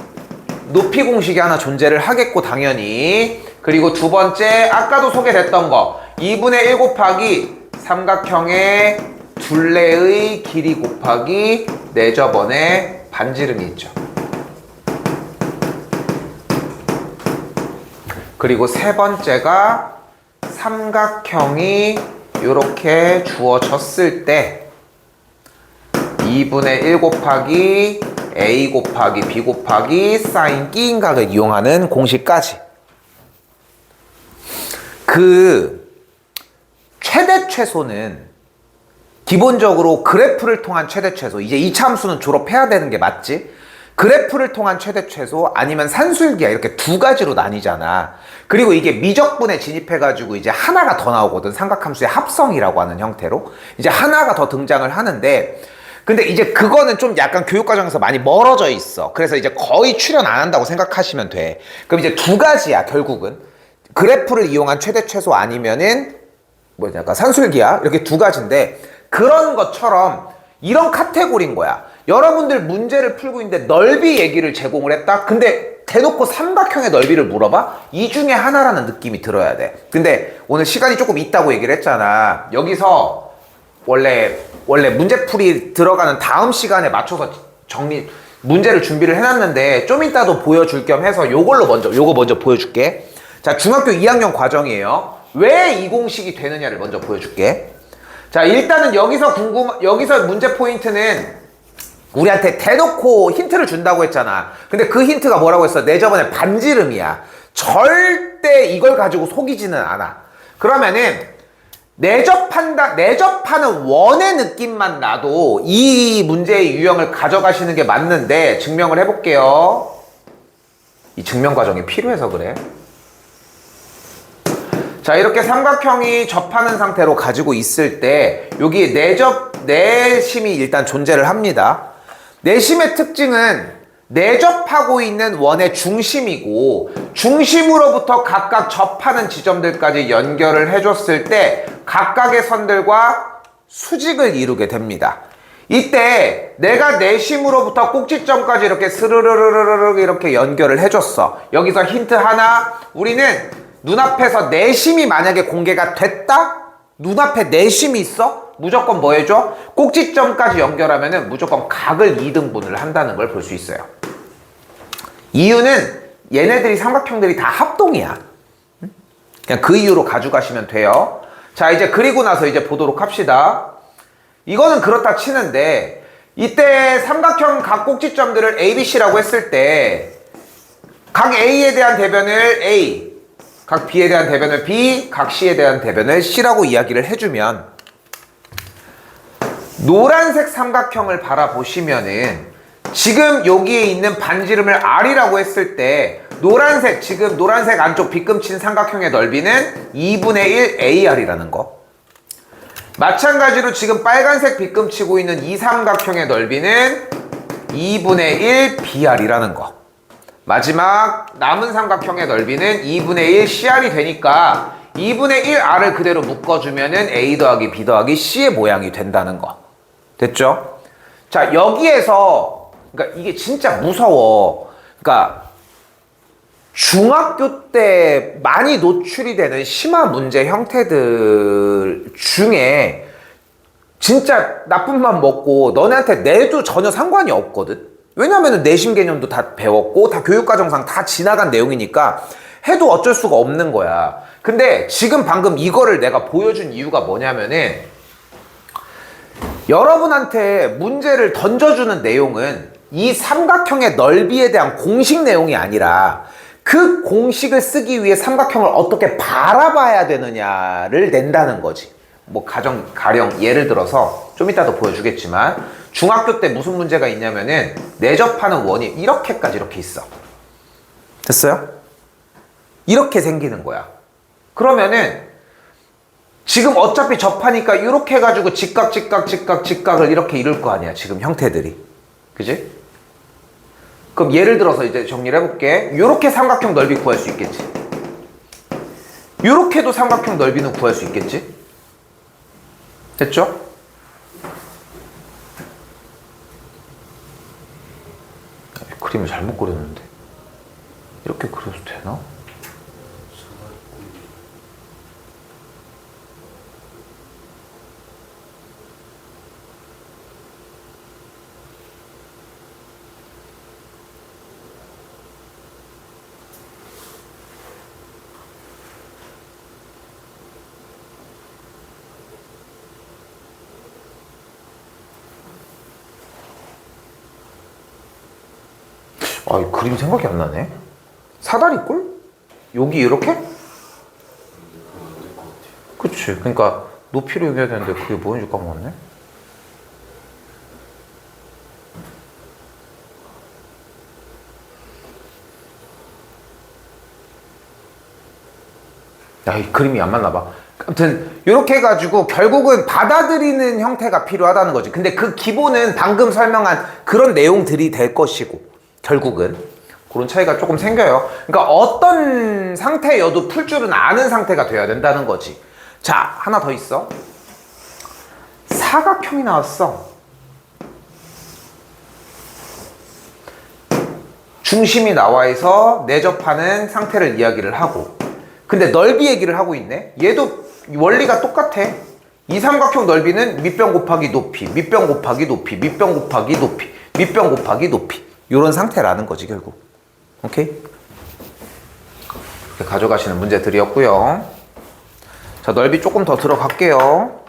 높이 공식이 하나 존재를 하겠고, 당연히. 그리고 두 번째, 아까도 소개됐던 거 2분의 1 곱하기 삼각형의 둘레의 길이 곱하기 내저번의 반지름이 있죠. 그리고 세 번째가 삼각형이 이렇게 주어졌을 때 2분의 1 곱하기 a 곱하기 b 곱하기 사인 끼인각을 이용하는 공식까지. 그 최대 최소는 기본적으로 그래프를 통한 최대 최소, 이제 이차 함수는 졸업해야 되는 게 맞지? 그래프를 통한 최대 최소 아니면 산술기하, 이렇게 두 가지로 나뉘잖아. 그리고 이게 미적분에 진입해가지고 이제 하나가 더 나오거든. 삼각함수의 합성이라고 하는 형태로 이제 하나가 더 등장을 하는데, 근데 이제 그거는 좀 약간 교육과정에서 많이 멀어져 있어. 그래서 이제 거의 출연 안 한다고 생각하시면 돼. 그럼 이제 두 가지야, 결국은. 그래프를 이용한 최대 최소 아니면은 약간 산술기하, 이렇게 두 가지인데, 그런 것처럼 이런 카테고리인 거야. 여러분들 문제를 풀고 있는데 넓이 얘기를 제공을 했다? 근데 대놓고 삼각형의 넓이를 물어봐? 이 중에 하나라는 느낌이 들어야 돼. 근데 오늘 시간이 조금 있다고 얘기를 했잖아. 여기서 원래 문제풀이 들어가는 다음 시간에 맞춰서 문제를 준비를 해놨는데, 좀 이따도 보여줄 겸 해서 요거 먼저 보여줄게. 자, 중학교 2학년 과정이에요. 왜 이 공식이 되느냐를 먼저 보여줄게. 자, 일단은 여기서 문제 포인트는 우리한테 대놓고 힌트를 준다고 했잖아. 근데 그 힌트가 뭐라고 했어? 내저번에 반지름이야. 절대 이걸 가지고 속이지는 않아. 그러면은 내접하는 원의 느낌만 나도 이 문제의 유형을 가져가시는 게 맞는데, 증명을 해볼게요. 이 증명 과정이 필요해서 그래. 자, 이렇게 삼각형이 접하는 상태로 가지고 있을 때 여기 내심이 일단 존재를 합니다. 내심의 특징은 내접하고 있는 원의 중심이고, 중심으로부터 각각 접하는 지점들까지 연결을 해줬을 때 각각의 선들과 수직을 이루게 됩니다. 이때 내가 내심으로부터 꼭지점까지 이렇게 스르르르르르 이렇게 연결을 해줬어. 여기서 힌트 하나, 우리는 눈앞에서 내심이 만약에 공개가 됐다? 눈앞에 내심이 있어? 무조건 뭐 해줘? 꼭지점까지 연결하면은 무조건 각을 2등분을 한다는 걸 볼 수 있어요. 이유는 얘네들이 삼각형들이 다 합동이야. 그냥 그 이유로 가져가시면 돼요. 자, 이제 그리고 나서 이제 보도록 합시다. 이거는 그렇다 치는데, 이때 삼각형 각 꼭지점들을 A, B, C라고 했을 때 각 A에 대한 대변을 A, 각 B에 대한 대변을 B, 각 C에 대한 대변을 C라고 이야기를 해주면, 노란색 삼각형을 바라보시면은 지금 여기에 있는 반지름을 R이라고 했을 때 지금 노란색 안쪽 빗금친 삼각형의 넓이는 2분의 1 AR이라는 거. 마찬가지로 지금 빨간색 빗금치고 있는 이 삼각형의 넓이는 2분의 1 BR이라는 거. 마지막 남은 삼각형의 넓이는 2분의 1 CR이 되니까 2분의 1 R을 그대로 묶어주면은 A 더하기 B 더하기 C의 모양이 된다는 거. 됐죠? 자, 여기에서, 그러니까 이게 진짜 무서워. 그러니까 중학교 때 많이 노출이 되는 심화 문제 형태들 중에 진짜 나쁜 맘 먹고 너네한테 내도 전혀 상관이 없거든? 왜냐면은 내심 개념도 다 배웠고 다 교육과정상 다 지나간 내용이니까 해도 어쩔 수가 없는 거야. 근데 지금 방금 이거를 내가 보여준 이유가 뭐냐면은 여러분한테 문제를 던져주는 내용은 이 삼각형의 넓이에 대한 공식 내용이 아니라 그 공식을 쓰기 위해 삼각형을 어떻게 바라봐야 되느냐를 낸다는 거지. 뭐 가령 예를 들어서 좀 이따도 보여주겠지만 중학교 때 무슨 문제가 있냐면은 내접하는 원이 이렇게까지 이렇게 있어. 됐어요? 이렇게 생기는 거야. 그러면은 지금 어차피 접하니까 이렇게 해가지고 직각을 이렇게 이룰 거 아니야. 지금 형태들이. 그지? 그럼 예를 들어서 이제 정리를 해볼게. 이렇게 삼각형 넓이 구할 수 있겠지. 이렇게도 삼각형 넓이는 구할 수 있겠지. 됐죠? 그림을 잘못 그렸는데 이렇게 그려도 되나? 아, 이 그림 생각이 안 나네. 사다리꼴? 여기 이렇게? 그치. 그러니까 높이를 얘기해야 되는데 그게 뭐인지 까먹었네. 야, 이 그림이 안 맞나 봐. 아무튼 이렇게 해가지고 결국은 받아들이는 형태가 필요하다는 거지. 근데 그 기본은 방금 설명한 그런 내용들이 될 것이고 결국은 그런 차이가 조금 생겨요. 그러니까 어떤 상태여도 풀 줄은 아는 상태가 돼야 된다는 거지. 자, 하나 더 있어. 사각형이 나왔어. 중심이 나와 있어 내접하는 상태를 이야기를 하고, 근데 넓이 얘기를 하고 있네. 얘도 원리가 똑같아. 이 삼각형 넓이는 밑변 곱하기 높이, 밑변 곱하기 높이, 밑변 곱하기 높이, 밑변 곱하기 높이, 이런 상태라는 거지 결국. 오케이? 이렇게 가져가시는 문제들이었고요. 자, 넓이 조금 더 들어갈게요.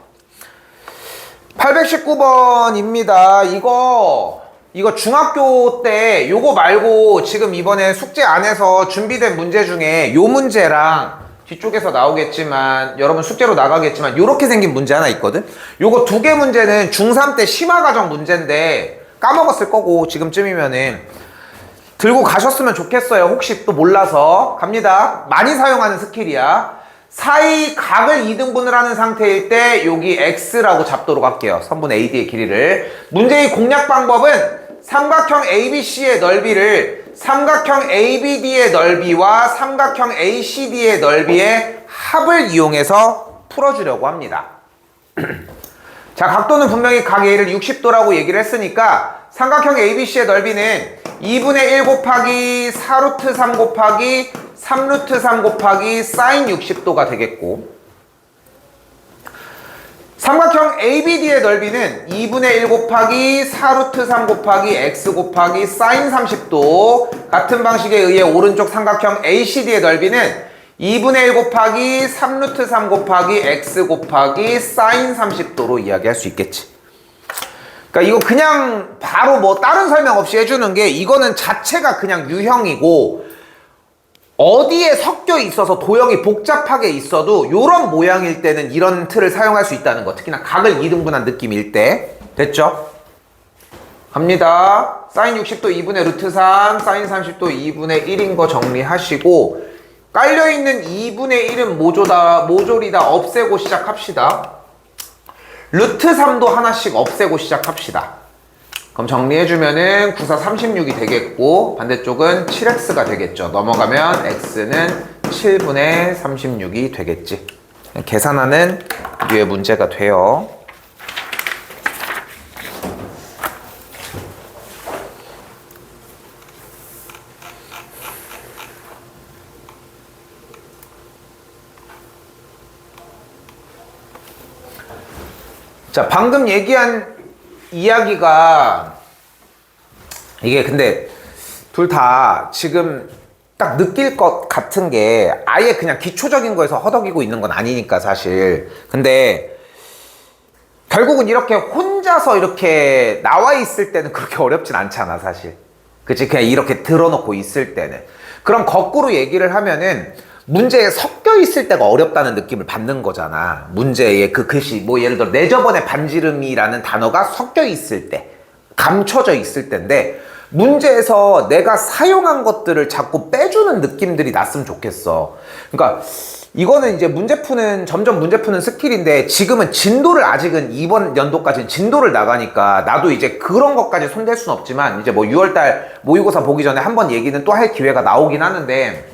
819번입니다. 이거 중학교 때 요거 말고 지금 이번에 숙제 안에서 준비된 문제 중에 요 문제랑 뒤쪽에서 나오겠지만 여러분 숙제로 나가겠지만 요렇게 생긴 문제 하나 있거든. 요거 두 개 문제는 중3 때 심화과정 문제인데 까먹었을 거고 지금쯤이면은 들고 가셨으면 좋겠어요. 혹시 또 몰라서. 갑니다. 많이 사용하는 스킬이야. 사이 각을 2등분을 하는 상태일 때 여기 x라고 잡도록 할게요. 선분 AD의 길이를. 문제의 공략 방법은 삼각형 ABC의 넓이를 삼각형 ABD의 넓이와 삼각형 ACD의 넓이의 합을 이용해서 풀어주려고 합니다. 자, 각도는 분명히 각 A를 60도라고 얘기를 했으니까 삼각형 ABC의 넓이는 2분의 1 곱하기 4루트 3 곱하기 3루트 3 곱하기 사인 60도가 되겠고, 삼각형 ABD의 넓이는 2분의 1 곱하기 4루트 3 곱하기 x 곱하기 사인 30도, 같은 방식에 의해 오른쪽 삼각형 ACD의 넓이는 2분의 1 곱하기 3루트 3 곱하기 x 곱하기 사인 30도로 이야기할 수 있겠지. 그러니까 이거 그냥 바로 뭐 다른 설명 없이 해주는 게, 이거는 자체가 그냥 유형이고 어디에 섞여 있어서 도형이 복잡하게 있어도 요런 모양일 때는 이런 틀을 사용할 수 있다는 거. 특히나 각을 2등분한 느낌일 때. 됐죠? 갑니다. 사인 60도 2분의 루트 3, 사인 30도 2분의 1인 거 정리하시고, 깔려있는 2분의 1은 모조리다 없애고 시작합시다. 루트 3도 하나씩 없애고 시작합시다. 그럼 정리해주면은 9, 4, 36이 되겠고, 반대쪽은 7x가 되겠죠. 넘어가면 x는 7분의 36이 되겠지. 계산하는 류의 문제가 돼요. 자, 방금 얘기한 이야기가, 이게 근데 둘 다 지금 딱 느낄 것 같은 게 아예 그냥 기초적인 거에서 허덕이고 있는 건 아니니까 사실. 근데 결국은 이렇게 혼자서 이렇게 나와 있을 때는 그렇게 어렵진 않잖아 사실. 그치? 그냥 이렇게 드러놓고 있을 때는. 그럼 거꾸로 얘기를 하면은 문제에 섞여 있을 때가 어렵다는 느낌을 받는 거잖아. 문제의 그 글씨, 뭐 예를 들어 내 저번에 반지름이라는 단어가 섞여 있을 때, 감춰져 있을 때인데 문제에서 내가 사용한 것들을 자꾸 빼주는 느낌들이 났으면 좋겠어. 그러니까 이거는 이제 점점 문제 푸는 스킬인데 지금은 진도를 아직은 이번 연도까지는 진도를 나가니까 나도 이제 그런 것까지 손댈 순 없지만 이제 뭐 6월달 모의고사 보기 전에 한번 얘기는 또 할 기회가 나오긴 하는데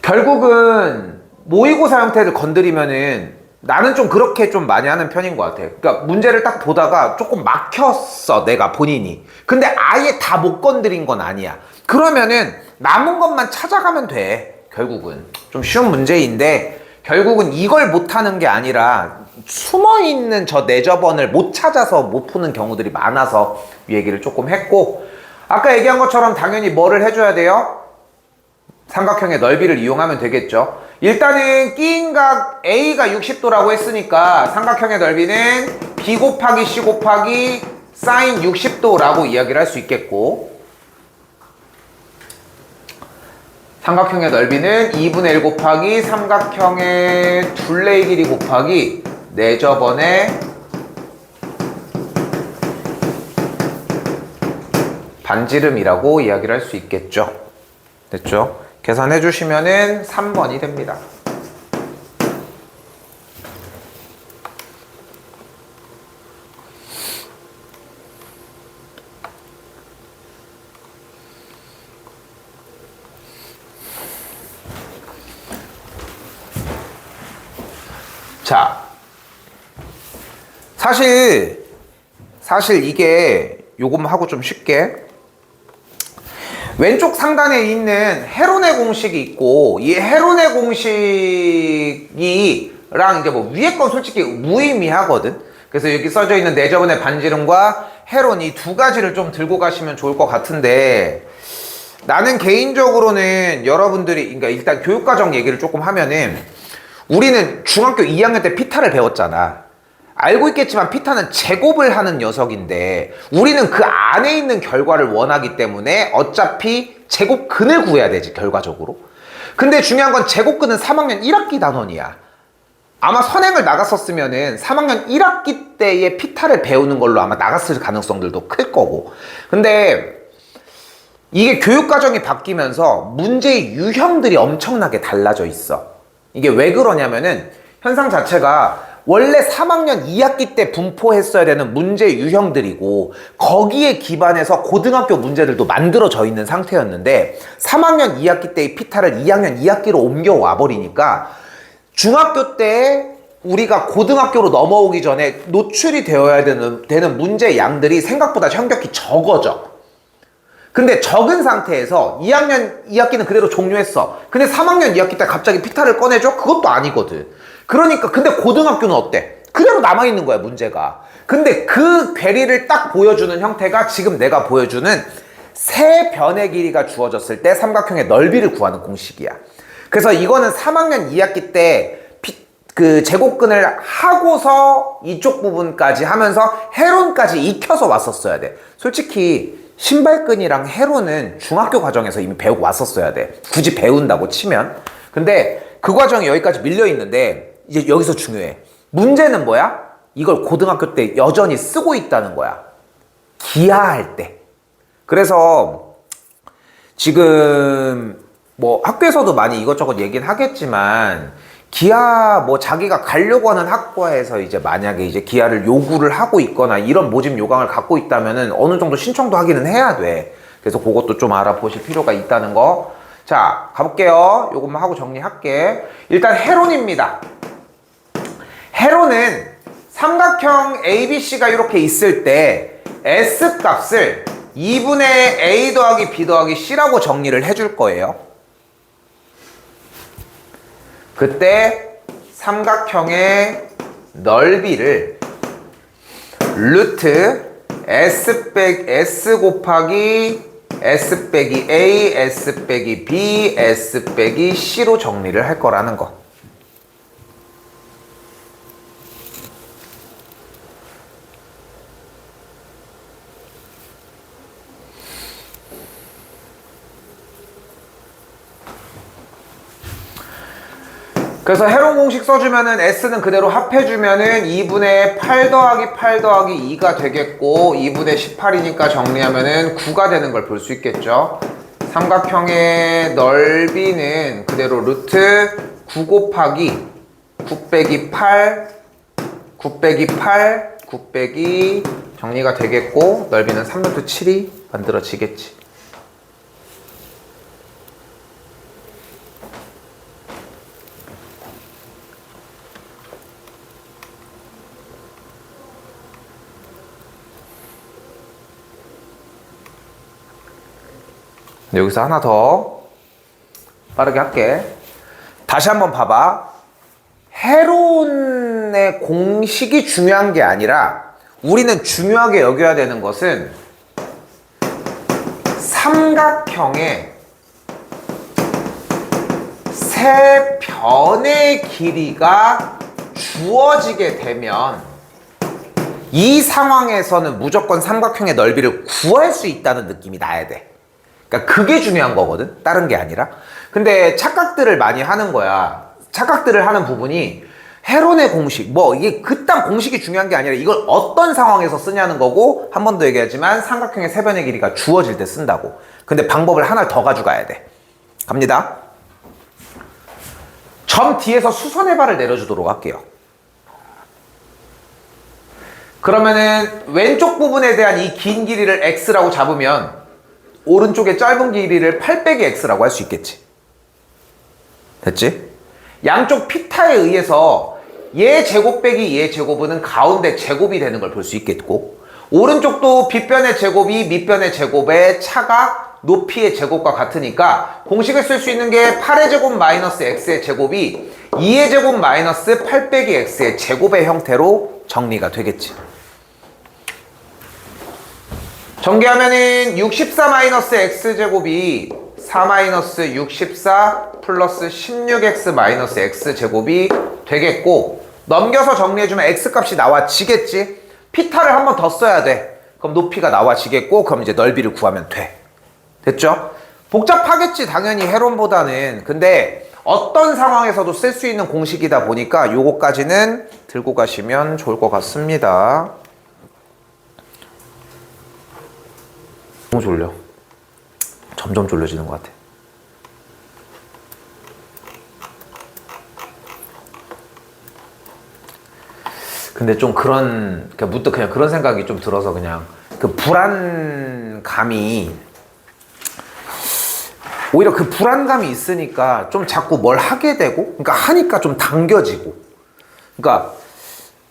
결국은 모의고사 형태를 건드리면은 나는 좀 그렇게 좀 많이 하는 편인 것 같아. 그러니까 문제를 딱 보다가 조금 막혔어, 내가 본인이. 근데 아예 다 못 건드린 건 아니야. 그러면은 남은 것만 찾아가면 돼. 결국은 좀 쉬운 문제인데 결국은 이걸 못하는 게 아니라 숨어있는 저 내저번을 못 찾아서 못 푸는 경우들이 많아서 이 얘기를 조금 했고, 아까 얘기한 것처럼 당연히 뭐를 해줘야 돼요? 삼각형의 넓이를 이용하면 되겠죠. 일단은 끼인 각 A가 60도라고 했으니까 삼각형의 넓이는 B 곱하기 C 곱하기 사인 60도라고 이야기를 할 수 있겠고, 삼각형의 넓이는 2분의 1 곱하기 삼각형의 둘레의 길이 곱하기 내저번의 반지름이라고 이야기를 할 수 있겠죠. 됐죠? 계산해 주시면은 3번이 됩니다. 자, 사실 이게 요것만 하고 좀 쉽게, 왼쪽 상단에 있는 헤론의 공식이 있고 이 헤론의 공식이랑 이제 뭐 위에 건 솔직히 무의미하거든. 그래서 여기 써져 있는 내저번의 반지름과 헤론 이 두 가지를 좀 들고 가시면 좋을 것 같은데, 나는 개인적으로는 여러분들이, 그러니까 일단 교육과정 얘기를 조금 하면은 우리는 중학교 2학년 때 피타를 배웠잖아. 알고 있겠지만 피타는 제곱을 하는 녀석인데 우리는 그 안에 있는 결과를 원하기 때문에 어차피 제곱근을 구해야 되지, 결과적으로. 근데 중요한 건 제곱근은 3학년 1학기 단원이야. 아마 선행을 나갔었으면은 3학년 1학기 때의 피타를 배우는 걸로 아마 나갔을 가능성들도 클 거고. 근데 이게 교육과정이 바뀌면서 문제의 유형들이 엄청나게 달라져 있어. 이게 왜 그러냐면은 현상 자체가 원래 3학년 2학기 때 분포했어야 되는 문제 유형들이고 거기에 기반해서 고등학교 문제들도 만들어져 있는 상태였는데 3학년 2학기 때의 피타를 2학년 2학기로 옮겨와 버리니까 중학교 때 우리가 고등학교로 넘어오기 전에 노출이 되어야 되는 문제 양들이 생각보다 현격히 적어져. 근데 적은 상태에서 2학년 2학기는 그대로 종료했어. 근데 3학년 2학기 때 갑자기 피타를 꺼내줘? 그것도 아니거든. 그러니까 근데 고등학교는 어때? 그대로 남아있는 거야, 문제가. 근데 그 괴리를 딱 보여주는 형태가 지금 내가 보여주는 세 변의 길이가 주어졌을 때 삼각형의 넓이를 구하는 공식이야. 그래서 이거는 3학년 2학기 때 그 제곱근을 하고서 이쪽 부분까지 하면서 헤론까지 익혀서 왔었어야 돼. 솔직히 신발끈이랑 헤론은 중학교 과정에서 이미 배우고 왔었어야 돼. 굳이 배운다고 치면. 근데 그 과정이 여기까지 밀려 있는데 이제 여기서 중요해. 문제는 뭐야? 이걸 고등학교 때 여전히 쓰고 있다는 거야. 기하할 때. 그래서 지금 뭐 학교에서도 많이 이것저것 얘기는 하겠지만 기하 뭐 자기가 가려고 하는 학과에서 이제 만약에 이제 기하를 요구를 하고 있거나 이런 모집 요강을 갖고 있다면은 어느 정도 신청도 하기는 해야 돼. 그래서 그것도 좀 알아보실 필요가 있다는 거. 자, 가볼게요. 요것만 하고 정리할게. 일단 헤론입니다. 헤론은 삼각형 ABC가 이렇게 있을 때 S 값을 2분의 A 더하기 B 더하기 C라고 정리를 해줄 거예요. 그때 삼각형의 넓이를 루트 S 곱하기 S 빼기 A, S 빼기 B, S 빼기 C로 정리를 할 거라는 거. 그래서 해론 공식 써주면은 S는 그대로 합해주면은 2분의 8 더하기 8 더하기 2가 되겠고 2분의 18이니까 정리하면은 9가 되는 걸 볼 수 있겠죠. 삼각형의 넓이는 그대로 루트 9 곱하기 9 빼기 8 9 빼기 8 9 빼기 정리가 되겠고 넓이는 3루트 7이 만들어지겠지. 여기서 하나 더 빠르게 할게. 다시 한번 봐봐. 해론의 공식이 중요한 게 아니라 우리는 중요하게 여겨야 되는 것은 삼각형의 세 변의 길이가 주어지게 되면 이 상황에서는 무조건 삼각형의 넓이를 구할 수 있다는 느낌이 나야 돼. 그러니까 그게 중요한 거거든. 다른 게 아니라. 근데 착각들을 많이 하는 거야. 착각들을 하는 부분이 해론의 공식, 뭐 이게 그딴 공식이 중요한 게 아니라 이걸 어떤 상황에서 쓰냐는 거고, 한 번 더 얘기하지만 삼각형의 세 변의 길이가 주어질 때 쓴다고. 근데 방법을 하나 더 가져가야 돼. 갑니다. 점 뒤에서 수선의 발을 내려주도록 할게요. 그러면은 왼쪽 부분에 대한 이 긴 길이를 x라고 잡으면 오른쪽의 짧은 길이를 8 빼기 x라고 할 수 있겠지. 됐지? 양쪽 피타에 의해서 얘 제곱 빼기 얘 제곱은 가운데 제곱이 되는 걸 볼 수 있겠고, 오른쪽도 빗변의 제곱이 밑변의 제곱의 차가 높이의 제곱과 같으니까 공식을 쓸 수 있는 게 8의 제곱 마이너스 x의 제곱이 2의 제곱 마이너스 8 빼기 x의 제곱의 형태로 정리가 되겠지. 전개하면은 64 마이너스 x제곱이 4 마이너스 64 플러스 16x 마이너스 x제곱이 되겠고, 넘겨서 정리해주면 x값이 나와지겠지. 피타를 한 번 더 써야 돼. 그럼 높이가 나와지겠고, 그럼 이제 넓이를 구하면 돼. 됐죠? 복잡하겠지 당연히 해론보다는. 근데 어떤 상황에서도 쓸 수 있는 공식이다 보니까 요거까지는 들고 가시면 좋을 것 같습니다. 너무 졸려. 점점 졸려지는 것 같아. 근데 좀 그런, 문득 그냥 그런 생각이 좀 들어서 그냥 그 불안감이, 오히려 그 불안감이 있으니까 좀 자꾸 뭘 하게 되고, 그러니까 하니까 좀 당겨지고. 그러니까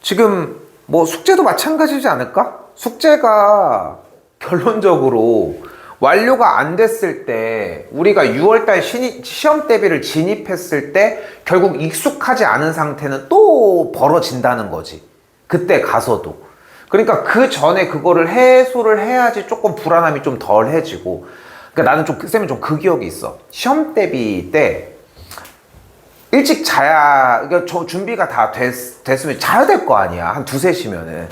지금 뭐 숙제도 마찬가지지 않을까? 숙제가 결론적으로 완료가 안 됐을 때, 우리가 6월달 시험 대비를 진입했을 때 결국 익숙하지 않은 상태는 또 벌어진다는 거지. 그때 가서도. 그러니까 그 전에 그거를 해소를 해야지 조금 불안함이 좀 덜해지고. 그러니까 나는 좀, 쌤은 좀 그 기억이 있어. 시험 대비 때 일찍 자야, 그러니까 준비가 다 됐으면 자야 될 거 아니야. 한 2, 3시면은.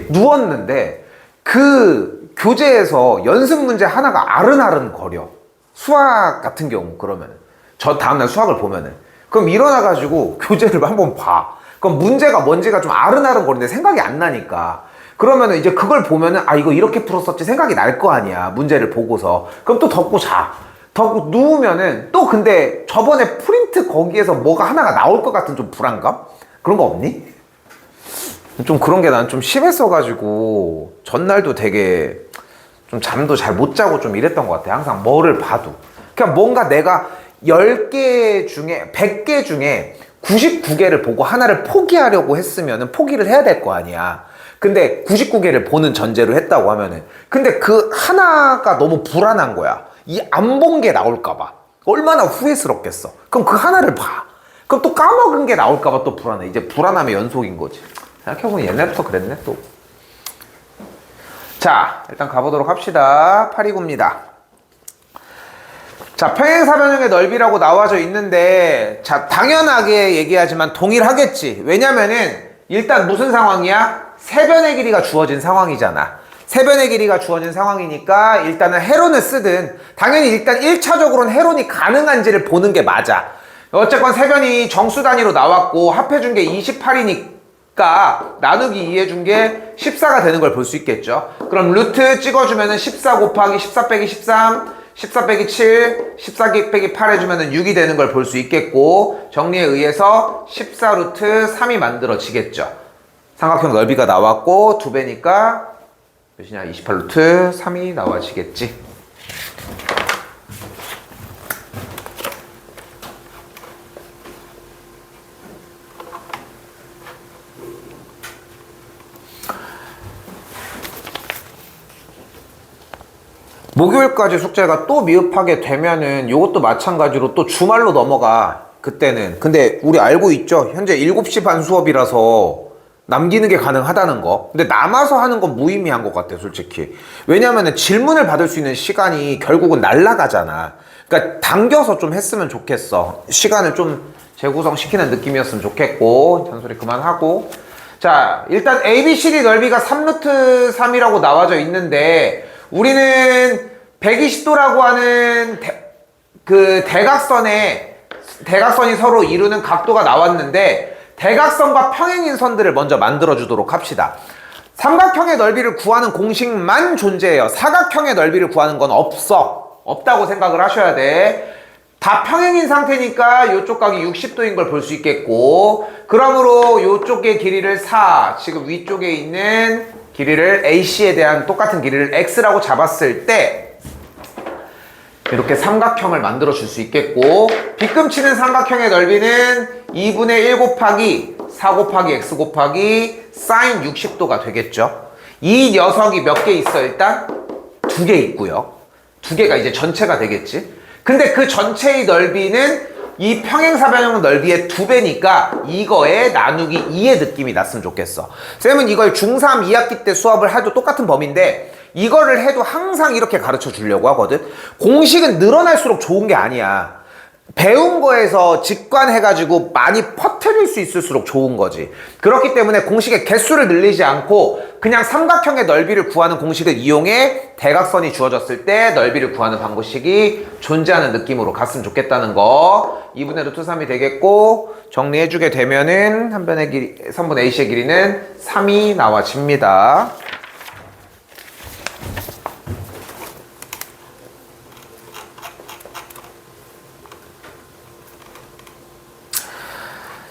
누웠는데 그 교재에서 연습 문제 하나가 아른아른 거려. 수학 같은 경우 그러면 저 다음날 수학을 보면은, 그럼 일어나가지고 교재를 한번 봐. 그럼 문제가 뭔지가 좀 아른아른 거리는데 생각이 안 나니까, 그러면은 이제 그걸 보면은 아 이거 이렇게 풀었었지 생각이 날 거 아니야, 문제를 보고서. 그럼 또 덮고 자. 덮고 누우면은 또, 근데 저번에 프린트 거기에서 뭐가 하나가 나올 것 같은 좀 불안감? 그런 거 없니? 좀 그런 게 난 좀 심했어가지고 전날도 되게 좀 잠도 잘 못 자고 좀 이랬던 것 같아. 항상 뭐를 봐도 그냥 뭔가 내가 10개 중에 100개 중에 99개를 보고 하나를 포기하려고 했으면은 포기를 해야 될 거 아니야. 근데 99개를 보는 전제로 했다고 하면은, 근데 그 하나가 너무 불안한 거야. 이 안 본 게 나올까봐 얼마나 후회스럽겠어. 그럼 그 하나를 봐. 그럼 또 까먹은 게 나올까봐 또 불안해. 이제 불안함의 연속인 거지. 생각해보면 옛날부터 그랬네 또. 자, 일단 가보도록 합시다. 829입니다. 자, 평행사변형의 넓이라고 나와져 있는데, 자, 당연하게 얘기하지만 동일하겠지. 왜냐면은, 일단 무슨 상황이야? 세변의 길이가 주어진 상황이잖아. 세변의 길이가 주어진 상황이니까, 일단은 해론을 쓰든, 당연히 일단 1차적으로는 해론이 가능한지를 보는 게 맞아. 어쨌건 세변이 정수 단위로 나왔고, 합해준 게 28이니까, 나누기 2 해준 게 14가 되는 걸 볼 수 있겠죠. 그럼 루트 찍어주면은 14 곱하기 14 빼기 13, 14 빼기 7, 14 빼기 8 해주면 6이 되는 걸 볼 수 있겠고, 정리에 의해서 14 루트 3이 만들어지겠죠. 삼각형 넓이가 나왔고 2배니까 몇이냐? 28 루트 3이 나와지겠지. 목요일까지 숙제가 또 미흡하게 되면은 요것도 마찬가지로 또 주말로 넘어가. 그때는. 근데 우리 알고 있죠? 현재 7시 반 수업이라서 남기는 게 가능하다는 거. 근데 남아서 하는 건 무의미한 것 같아, 솔직히. 왜냐면은 질문을 받을 수 있는 시간이 결국은 날라가잖아. 그러니까 당겨서 좀 했으면 좋겠어. 시간을 좀 재구성시키는 느낌이었으면 좋겠고. 잔소리 그만하고. 자, 일단 ABCD 넓이가 3루트 3이라고 나와져 있는데, 우리는 120도라고 하는 대각선이 서로 이루는 각도가 나왔는데, 대각선과 평행인 선들을 먼저 만들어 주도록 합시다. 삼각형의 넓이를 구하는 공식만 존재해요. 사각형의 넓이를 구하는 건 없다고 생각을 하셔야 돼. 다 평행인 상태니까 이쪽 각이 60도인 걸 볼 수 있겠고, 그러므로 이쪽의 길이를 4, 지금 위쪽에 있는 길이를 AC에 대한 똑같은 길이를 X라고 잡았을 때 이렇게 삼각형을 만들어 줄 수 있겠고, 빗금치는 삼각형의 넓이는 2분의 1 곱하기 4 곱하기 X 곱하기 사인 60도가 되겠죠. 이 녀석이 몇 개 있어? 일단 2개 있고요. 2개가 이제 전체가 되겠지. 근데 그 전체의 넓이는 이 평행사변형 넓이의 2배니까 이거에 나누기 2의 느낌이 났으면 좋겠어. 쌤은 이걸 중3 2학기 때 수업을 해도 똑같은 범위인데 이거를 해도 항상 이렇게 가르쳐 주려고 하거든. 공식은 늘어날수록 좋은 게 아니야. 배운 거에서 직관해가지고 많이 퍼뜨릴 수 있을수록 좋은 거지. 그렇기 때문에 공식의 개수를 늘리지 않고 그냥 삼각형의 넓이를 구하는 공식을 이용해 대각선이 주어졌을 때 넓이를 구하는 방법식이 존재하는 느낌으로 갔으면 좋겠다는 거. 2분의 루트 3이 되겠고, 정리해주게 되면은 한 변의 길이, 3분의 A씨의 길이는 3이 나와집니다.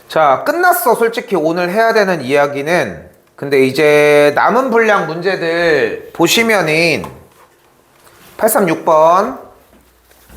자, 끝났어. 솔직히 오늘 해야 되는 이야기는. 근데 이제 남은 분량 문제들 보시면은 836번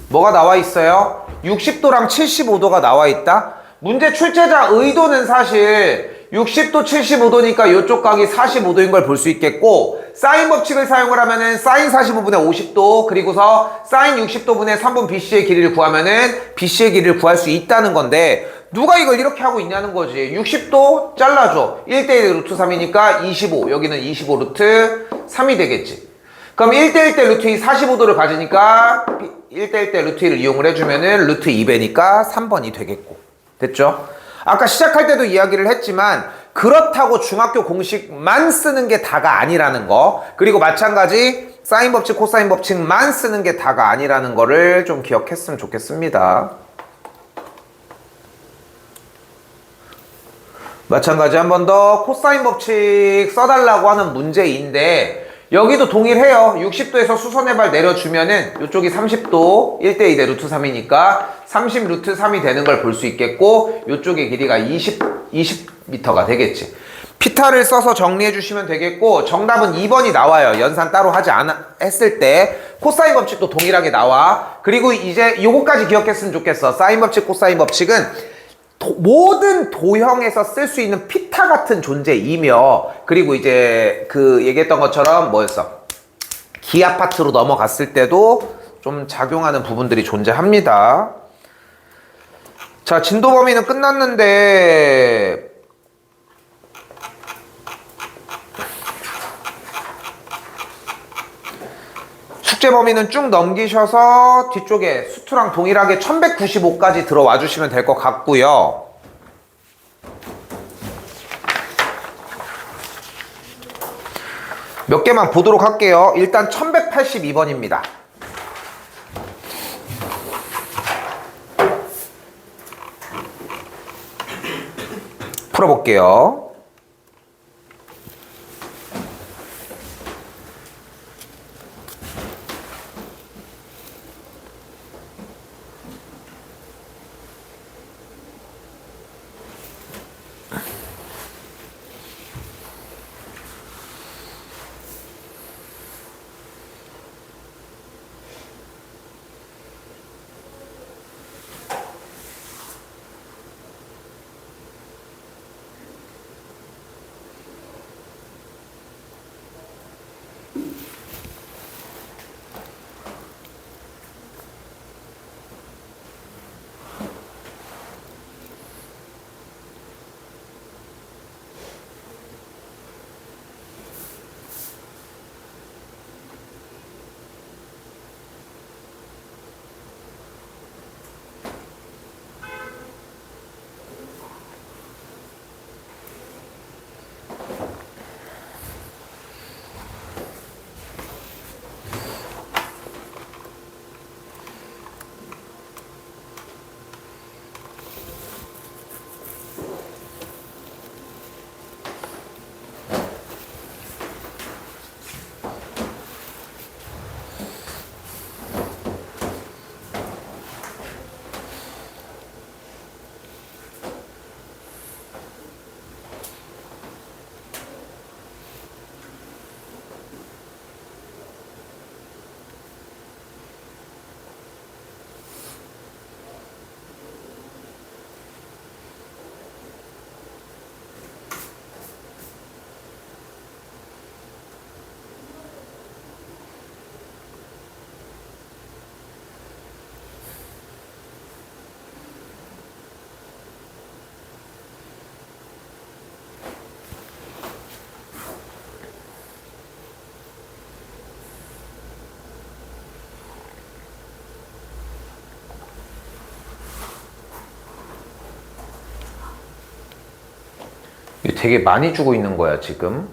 뭐가 나와 있어요? 60도랑 75도가 나와 있다. 문제 출제자 의도는 사실 60도 75도니까 이쪽 각이 45도인 걸 볼 수 있겠고, 사인 법칙을 사용을 하면은 사인 45분의 50도, 그리고서 사인 60도분의 3분 BC의 길이를 구하면은 BC의 길이를 구할 수 있다는 건데, 누가 이걸 이렇게 하고 있냐는 거지. 60도 잘라줘. 1대1 루트 3이니까 25. 여기는 25 루트 3이 되겠지. 그럼 1대1 때 루트 2 45도를 가지니까 1대1 때 루트 2를 이용을 해주면은 루트 2배니까 3번이 되겠고. 됐죠? 아까 시작할 때도 이야기를 했지만 그렇다고 중학교 공식만 쓰는 게 다가 아니라는 거, 그리고 마찬가지 사인 법칙, 코사인 법칙만 쓰는 게 다가 아니라는 거를 좀 기억했으면 좋겠습니다. 마찬가지 한 번 더 코사인 법칙 써달라고 하는 문제인데, 여기도 동일해요. 60도에서 수선의 발 내려주면은 이쪽이 30도 1대2 대 루트 3이니까 30 루트 3이 되는 걸 볼 수 있겠고, 이쪽의 길이가 20m가 되겠지. 피타를 써서 정리해 주시면 되겠고, 정답은 2번이 나와요. 연산 따로 했을 때 코사인 법칙도 동일하게 나와. 그리고 이제 요거까지 기억했으면 좋겠어. 사인 법칙, 코사인 법칙은 모든 도형에서 쓸 수 있는 피타 같은 존재이며, 그리고 이제 그 얘기했던 것처럼 뭐였어? 기하 파트로 넘어갔을 때도 좀 작용하는 부분들이 존재합니다. 자, 진도 범위는 끝났는데 축제 범위는 쭉 넘기셔서 뒤쪽에 수투랑 동일하게 1195까지 들어와 주시면 될 것 같고요. 몇 개만 보도록 할게요. 일단 1182번입니다. 풀어볼게요. 되게 많이 주고 있는 거야, 지금.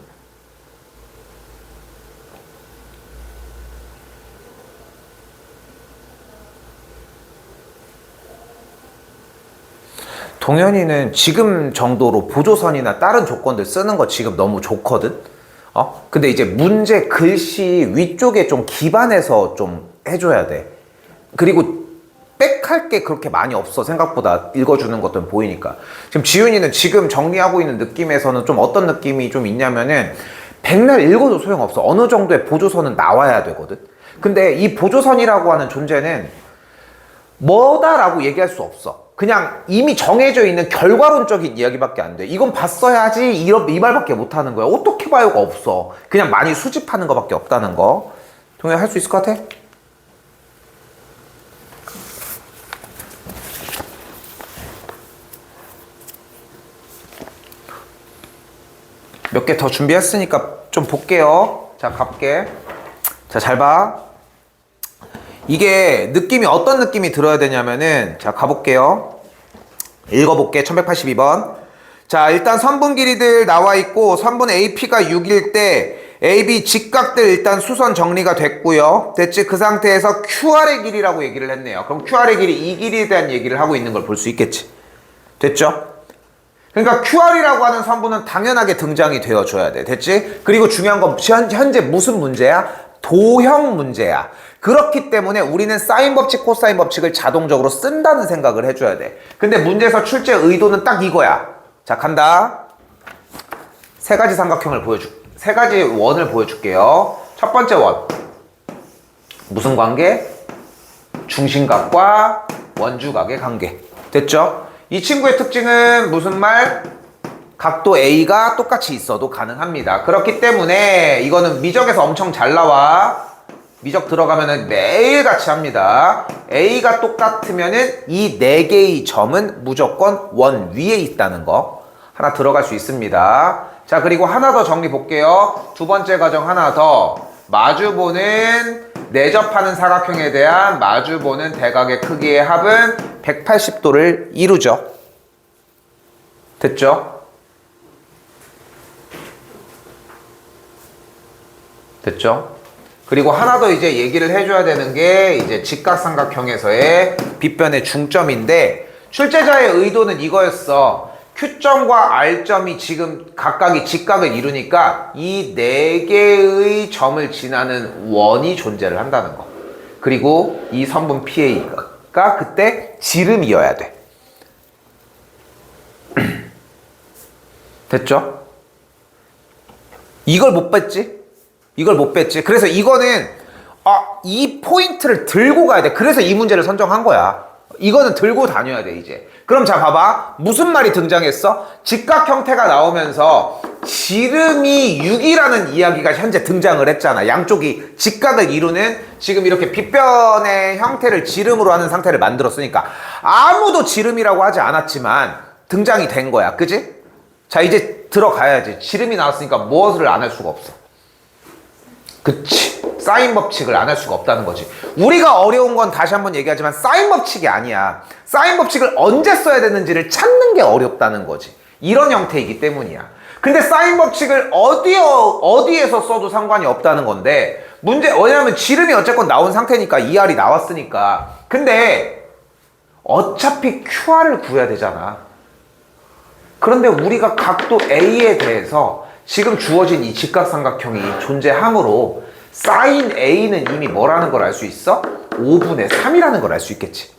동현이는 지금 정도로 보조선이나 다른 조건들 쓰는 거 지금 너무 좋거든? 근데 이제 문제 글씨 위쪽에 좀 기반해서 좀 해줘야 돼. 그리고 빽할 게 그렇게 많이 없어. 생각보다 읽어주는 것들은 보이니까. 지금 지훈이는 지금 정리하고 있는 느낌에서는 좀 어떤 느낌이 좀 있냐면은 백날 읽어도 소용없어. 어느 정도의 보조선은 나와야 되거든. 근데 이 보조선이라고 하는 존재는 뭐다라고 얘기할 수 없어. 그냥 이미 정해져 있는 결과론적인 이야기밖에 안 돼. 이건 봤어야지 이 말밖에 못 하는 거야. 어떻게 봐요가 없어. 그냥 많이 수집하는 거밖에 없다는 거. 동현 할 수 있을 것 같아? 몇 개 더 준비했으니까 좀 볼게요. 자, 가볼게. 자, 잘 봐. 이게 느낌이 어떤 느낌이 들어야 되냐면은, 자, 가볼게요. 읽어볼게. 1182번. 자, 일단 선분 길이들 나와 있고, 선분 AP가 6일 때 AB 직각들 일단 수선 정리가 됐고요. 됐지? 그 상태에서 QR의 길이라고 얘기를 했네요. 그럼 QR의 길이 이 길이에 대한 얘기를 하고 있는 걸 볼 수 있겠지? 됐죠? 그러니까 QR이라고 하는 선분은 당연하게 등장이 되어줘야 돼. 됐지? 그리고 중요한 건 현재 무슨 문제야? 도형 문제야. 그렇기 때문에 우리는 사인 법칙, 코사인 법칙을 자동적으로 쓴다는 생각을 해줘야 돼. 근데 문제에서 출제 의도는 딱 이거야. 자, 간다. 세 가지 삼각형을 세 가지 원을 보여줄게요. 첫 번째 원. 무슨 관계? 중심각과 원주각의 관계. 됐죠? 이 친구의 특징은 무슨 말? 각도 A가 똑같이 있어도 가능합니다. 그렇기 때문에 이거는 미적에서 엄청 잘 나와. 미적 들어가면은 매일 같이 합니다. A가 똑같으면은 이 4개의 점은 무조건 원 위에 있다는 거 하나 들어갈 수 있습니다. 자, 그리고 하나 더 정리 볼게요. 두 번째 과정 하나 더. 마주보는 내접하는 사각형에 대한 마주보는 대각의 크기의 합은 180도를 이루죠. 됐죠? 됐죠? 그리고 하나 더 이제 얘기를 해줘야 되는 게 이제 직각삼각형에서의 빗변의 중점인데, 출제자의 의도는 이거였어. Q점과 R점이 지금 각각이 직각을 이루니까 이 네 개의 점을 지나는 원이 존재를 한다는 거. 그리고 이 선분 PA가 그때 지름이어야 돼. 됐죠? 이걸 못 뺐지? 이걸 못 뺐지? 그래서 이거는 이 포인트를 들고 가야 돼. 그래서 이 문제를 선정한 거야. 이거는 들고 다녀야 돼 이제. 그럼 자 봐봐. 무슨 말이 등장했어? 직각 형태가 나오면서 지름이 6이라는 이야기가 현재 등장을 했잖아. 양쪽이 직각을 이루는 지금 이렇게 빗변의 형태를 지름으로 하는 상태를 만들었으니까 아무도 지름이라고 하지 않았지만 등장이 된 거야. 그지? 자 이제 들어가야지. 지름이 나왔으니까 무엇을 안 할 수가 없어. 그치. 사인 법칙을 안 할 수가 없다는 거지. 우리가 어려운 건 다시 한번 얘기하지만 사인 법칙이 아니야. 사인 법칙을 언제 써야 되는지를 찾는 게 어렵다는 거지. 이런 형태이기 때문이야. 근데 사인 법칙을 어디에서 써도 상관이 없다는 건데, 왜냐면 지름이 어쨌건 나온 상태니까 2R이 나왔으니까. 근데 어차피 QR을 구해야 되잖아. 그런데 우리가 각도 A에 대해서 지금 주어진 이 직각삼각형이 존재하므로 사인 A는 이미 뭐라는 걸 알 수 있어? 5분의 3이라는 걸 알 수 있겠지.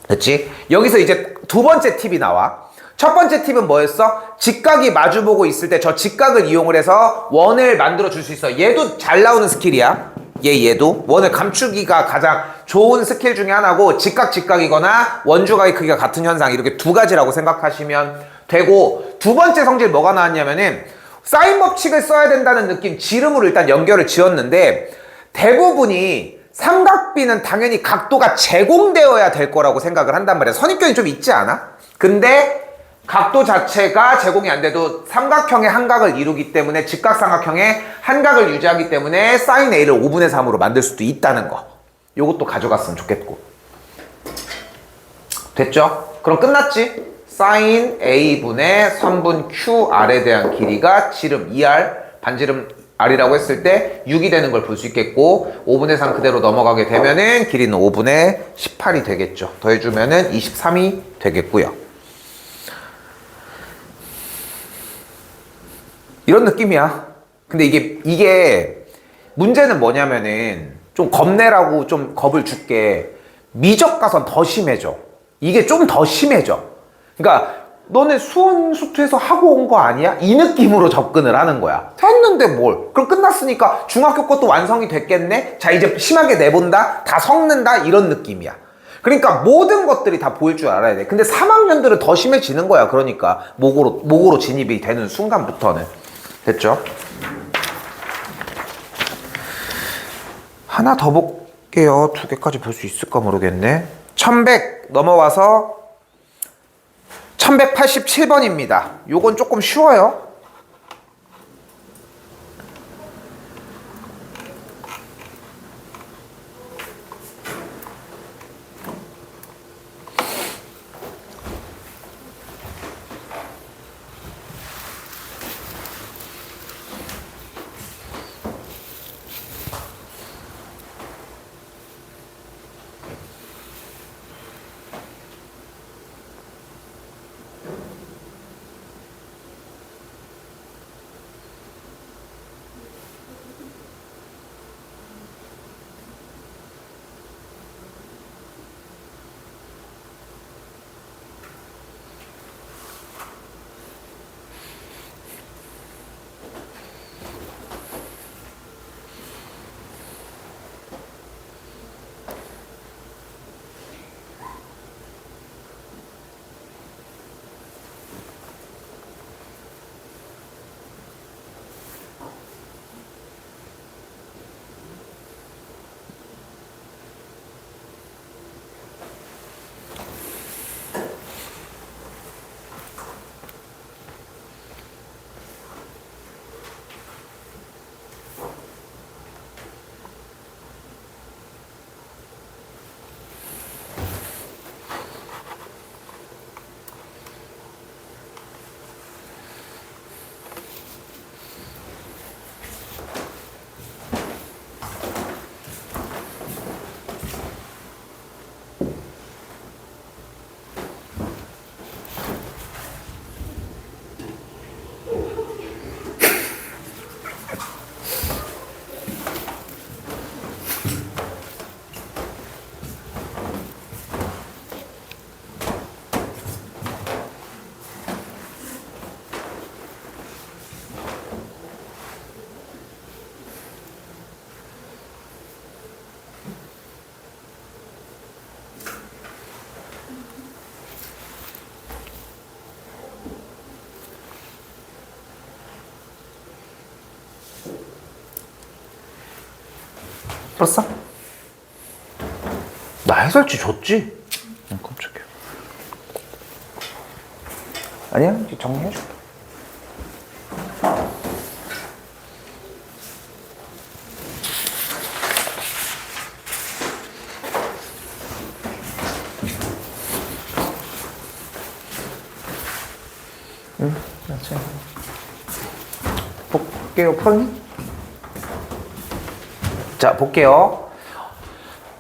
됐지? 여기서 이제 두 번째 팁이 나와. 첫 번째 팁은 뭐였어? 직각이 마주보고 있을 때 저 직각을 이용을 해서 원을 만들어 줄 수 있어. 얘도 잘 나오는 스킬이야. 얘도 원을 감추기가 가장 좋은 스킬 중에 하나고, 직각이거나 원주각의 크기가 같은 현상, 이렇게 두 가지라고 생각하시면 되고, 두 번째 성질 뭐가 나왔냐면은 사인 법칙을 써야 된다는 느낌, 지름으로 일단 연결을 지었는데, 대부분이 삼각비는 당연히 각도가 제공되어야 될 거라고 생각을 한단 말이야. 선입견이 좀 있지 않아? 근데 각도 자체가 제공이 안 돼도 삼각형의 한각을 이루기 때문에, 직각삼각형의 한각을 유지하기 때문에 사인 A를 5분의 3으로 만들 수도 있다는 거. 요것도 가져갔으면 좋겠고. 됐죠? 그럼 끝났지? 사인 A분의 선분 QR에 대한 길이가 지름 2R, 반지름 R이라고 했을 때 6이 되는 걸 볼 수 있겠고, 5분의 3 그대로 넘어가게 되면은 길이는 5분의 18이 되겠죠. 더해주면은 23이 되겠고요. 이런 느낌이야. 근데 이게 문제는 뭐냐면은, 좀 겁내라고 좀 겁을 줄게. 미적 가선 더 심해져. 이게 좀 더 심해져. 그러니까 너네 수원 수투에서 하고 온 거 아니야? 이 느낌으로 접근을 하는 거야. 했는데 뭘? 그럼 끝났으니까 중학교 것도 완성이 됐겠네? 자, 이제 심하게 내본다? 다 섞는다? 이런 느낌이야. 그러니까 모든 것들이 다 보일 줄 알아야 돼. 근데 3학년들은 더 심해지는 거야. 그러니까 목으로 진입이 되는 순간부터는. 됐죠? 하나 더 볼게요. 두 개까지 볼 수 있을까 모르겠네. 1100 넘어와서 1187번입니다. 요건 조금 쉬워요. 풀었어? 나 해설지 줬지? 깜짝이야. 아니야, 이제 정리해줄게. 응, 맞지. 볼게요, 풀었니? 자, 볼게요.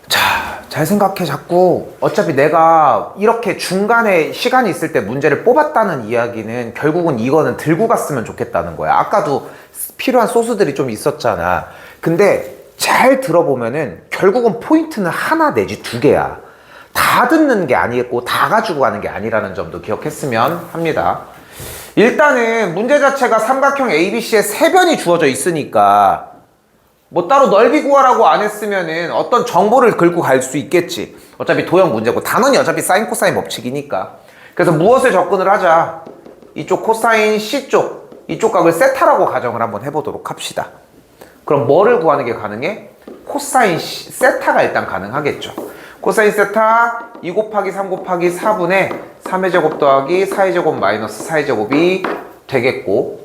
자, 잘 생각해. 자꾸 어차피 내가 이렇게 중간에 시간이 있을 때 문제를 뽑았다는 이야기는 결국은 이거는 들고 갔으면 좋겠다는 거야. 아까도 필요한 소스들이 좀 있었잖아. 근데 잘 들어보면은 결국은 포인트는 하나 내지 두 개야. 다 듣는 게 아니고 다 가지고 가는 게 아니라는 점도 기억했으면 합니다. 일단은 문제 자체가 삼각형 ABC에 세 변이 주어져 있으니까 뭐 따로 넓이 구하라고 안 했으면은 어떤 정보를 긁고 갈 수 있겠지. 어차피 도형 문제고 단원이 어차피 사인 코사인 법칙이니까. 그래서 무엇을 접근을 하자. 이쪽 코사인 C쪽 이쪽 각을 세타라고 가정을 한번 해보도록 합시다. 그럼 뭐를 구하는 게 가능해? 코사인 C, 세타가 일단 가능하겠죠. 코사인 세타 2 곱하기 3 곱하기 4분의 3의 제곱 더하기 4의 제곱 마이너스 4의 제곱이 되겠고,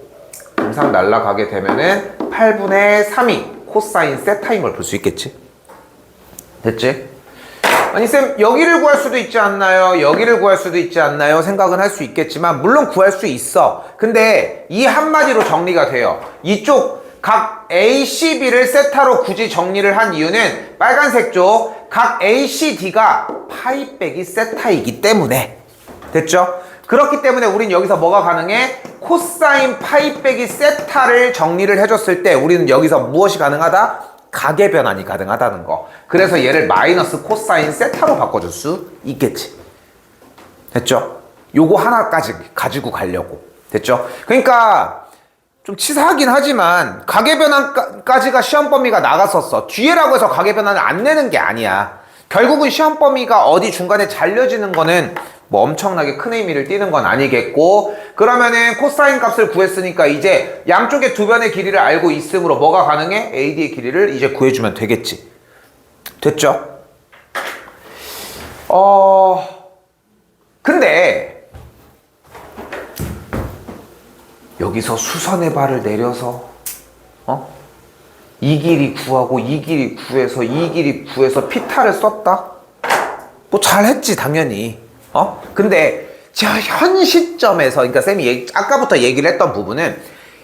항상 날라가게 되면은 8분의 3이 코사인 세타인 걸 볼 수 있겠지. 됐지? 아니 쌤 여기를 구할 수도 있지 않나요? 여기를 구할 수도 있지 않나요? 생각은 할 수 있겠지만 물론 구할 수 있어. 근데 이 한마디로 정리가 돼요. 이쪽 각 ACB를 세타로 굳이 정리를 한 이유는 빨간색 쪽 각 ACD가 파이 빼기 세타이기 때문에. 됐죠? 그렇기 때문에 우린 여기서 뭐가 가능해? 코사인 파이 빼기 세타를 정리를 해줬을 때 우리는 여기서 무엇이 가능하다? 각의 변환이 가능하다는 거. 그래서 얘를 마이너스 코사인 세타로 바꿔줄 수 있겠지. 됐죠? 요거 하나까지 가지고 가려고. 됐죠? 그러니까 좀 치사하긴 하지만 각의 변환까지가 시험 범위가 나갔었어. 뒤에라고 해서 각의 변환을 안 내는 게 아니야. 결국은 시험 범위가 어디 중간에 잘려지는 거는 뭐 엄청나게 큰 의미를 띠는 건 아니겠고, 그러면은 코사인 값을 구했으니까 이제 양쪽의 두 변의 길이를 알고 있으므로 뭐가 가능해? AD의 길이를 이제 구해주면 되겠지. 됐죠? 근데 여기서 수선의 발을 내려서 이 길이 구하고 이 길이 구해서 이 길이 구해서 피타를 썼다? 뭐 잘했지 당연히. 근데 현 시점에서, 그러니까 쌤이 아까부터 얘기를 했던 부분은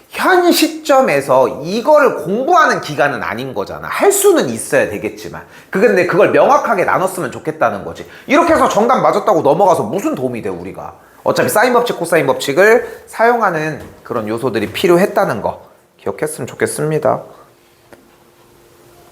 현 시점에서 이거를 공부하는 기간은 아닌 거잖아. 할 수는 있어야 되겠지만 근데 그걸 명확하게 나눴으면 좋겠다는 거지. 이렇게 해서 정답 맞았다고 넘어가서 무슨 도움이 돼 우리가. 어차피 사인 법칙, 코사인 법칙을 사용하는 그런 요소들이 필요했다는 거 기억했으면 좋겠습니다.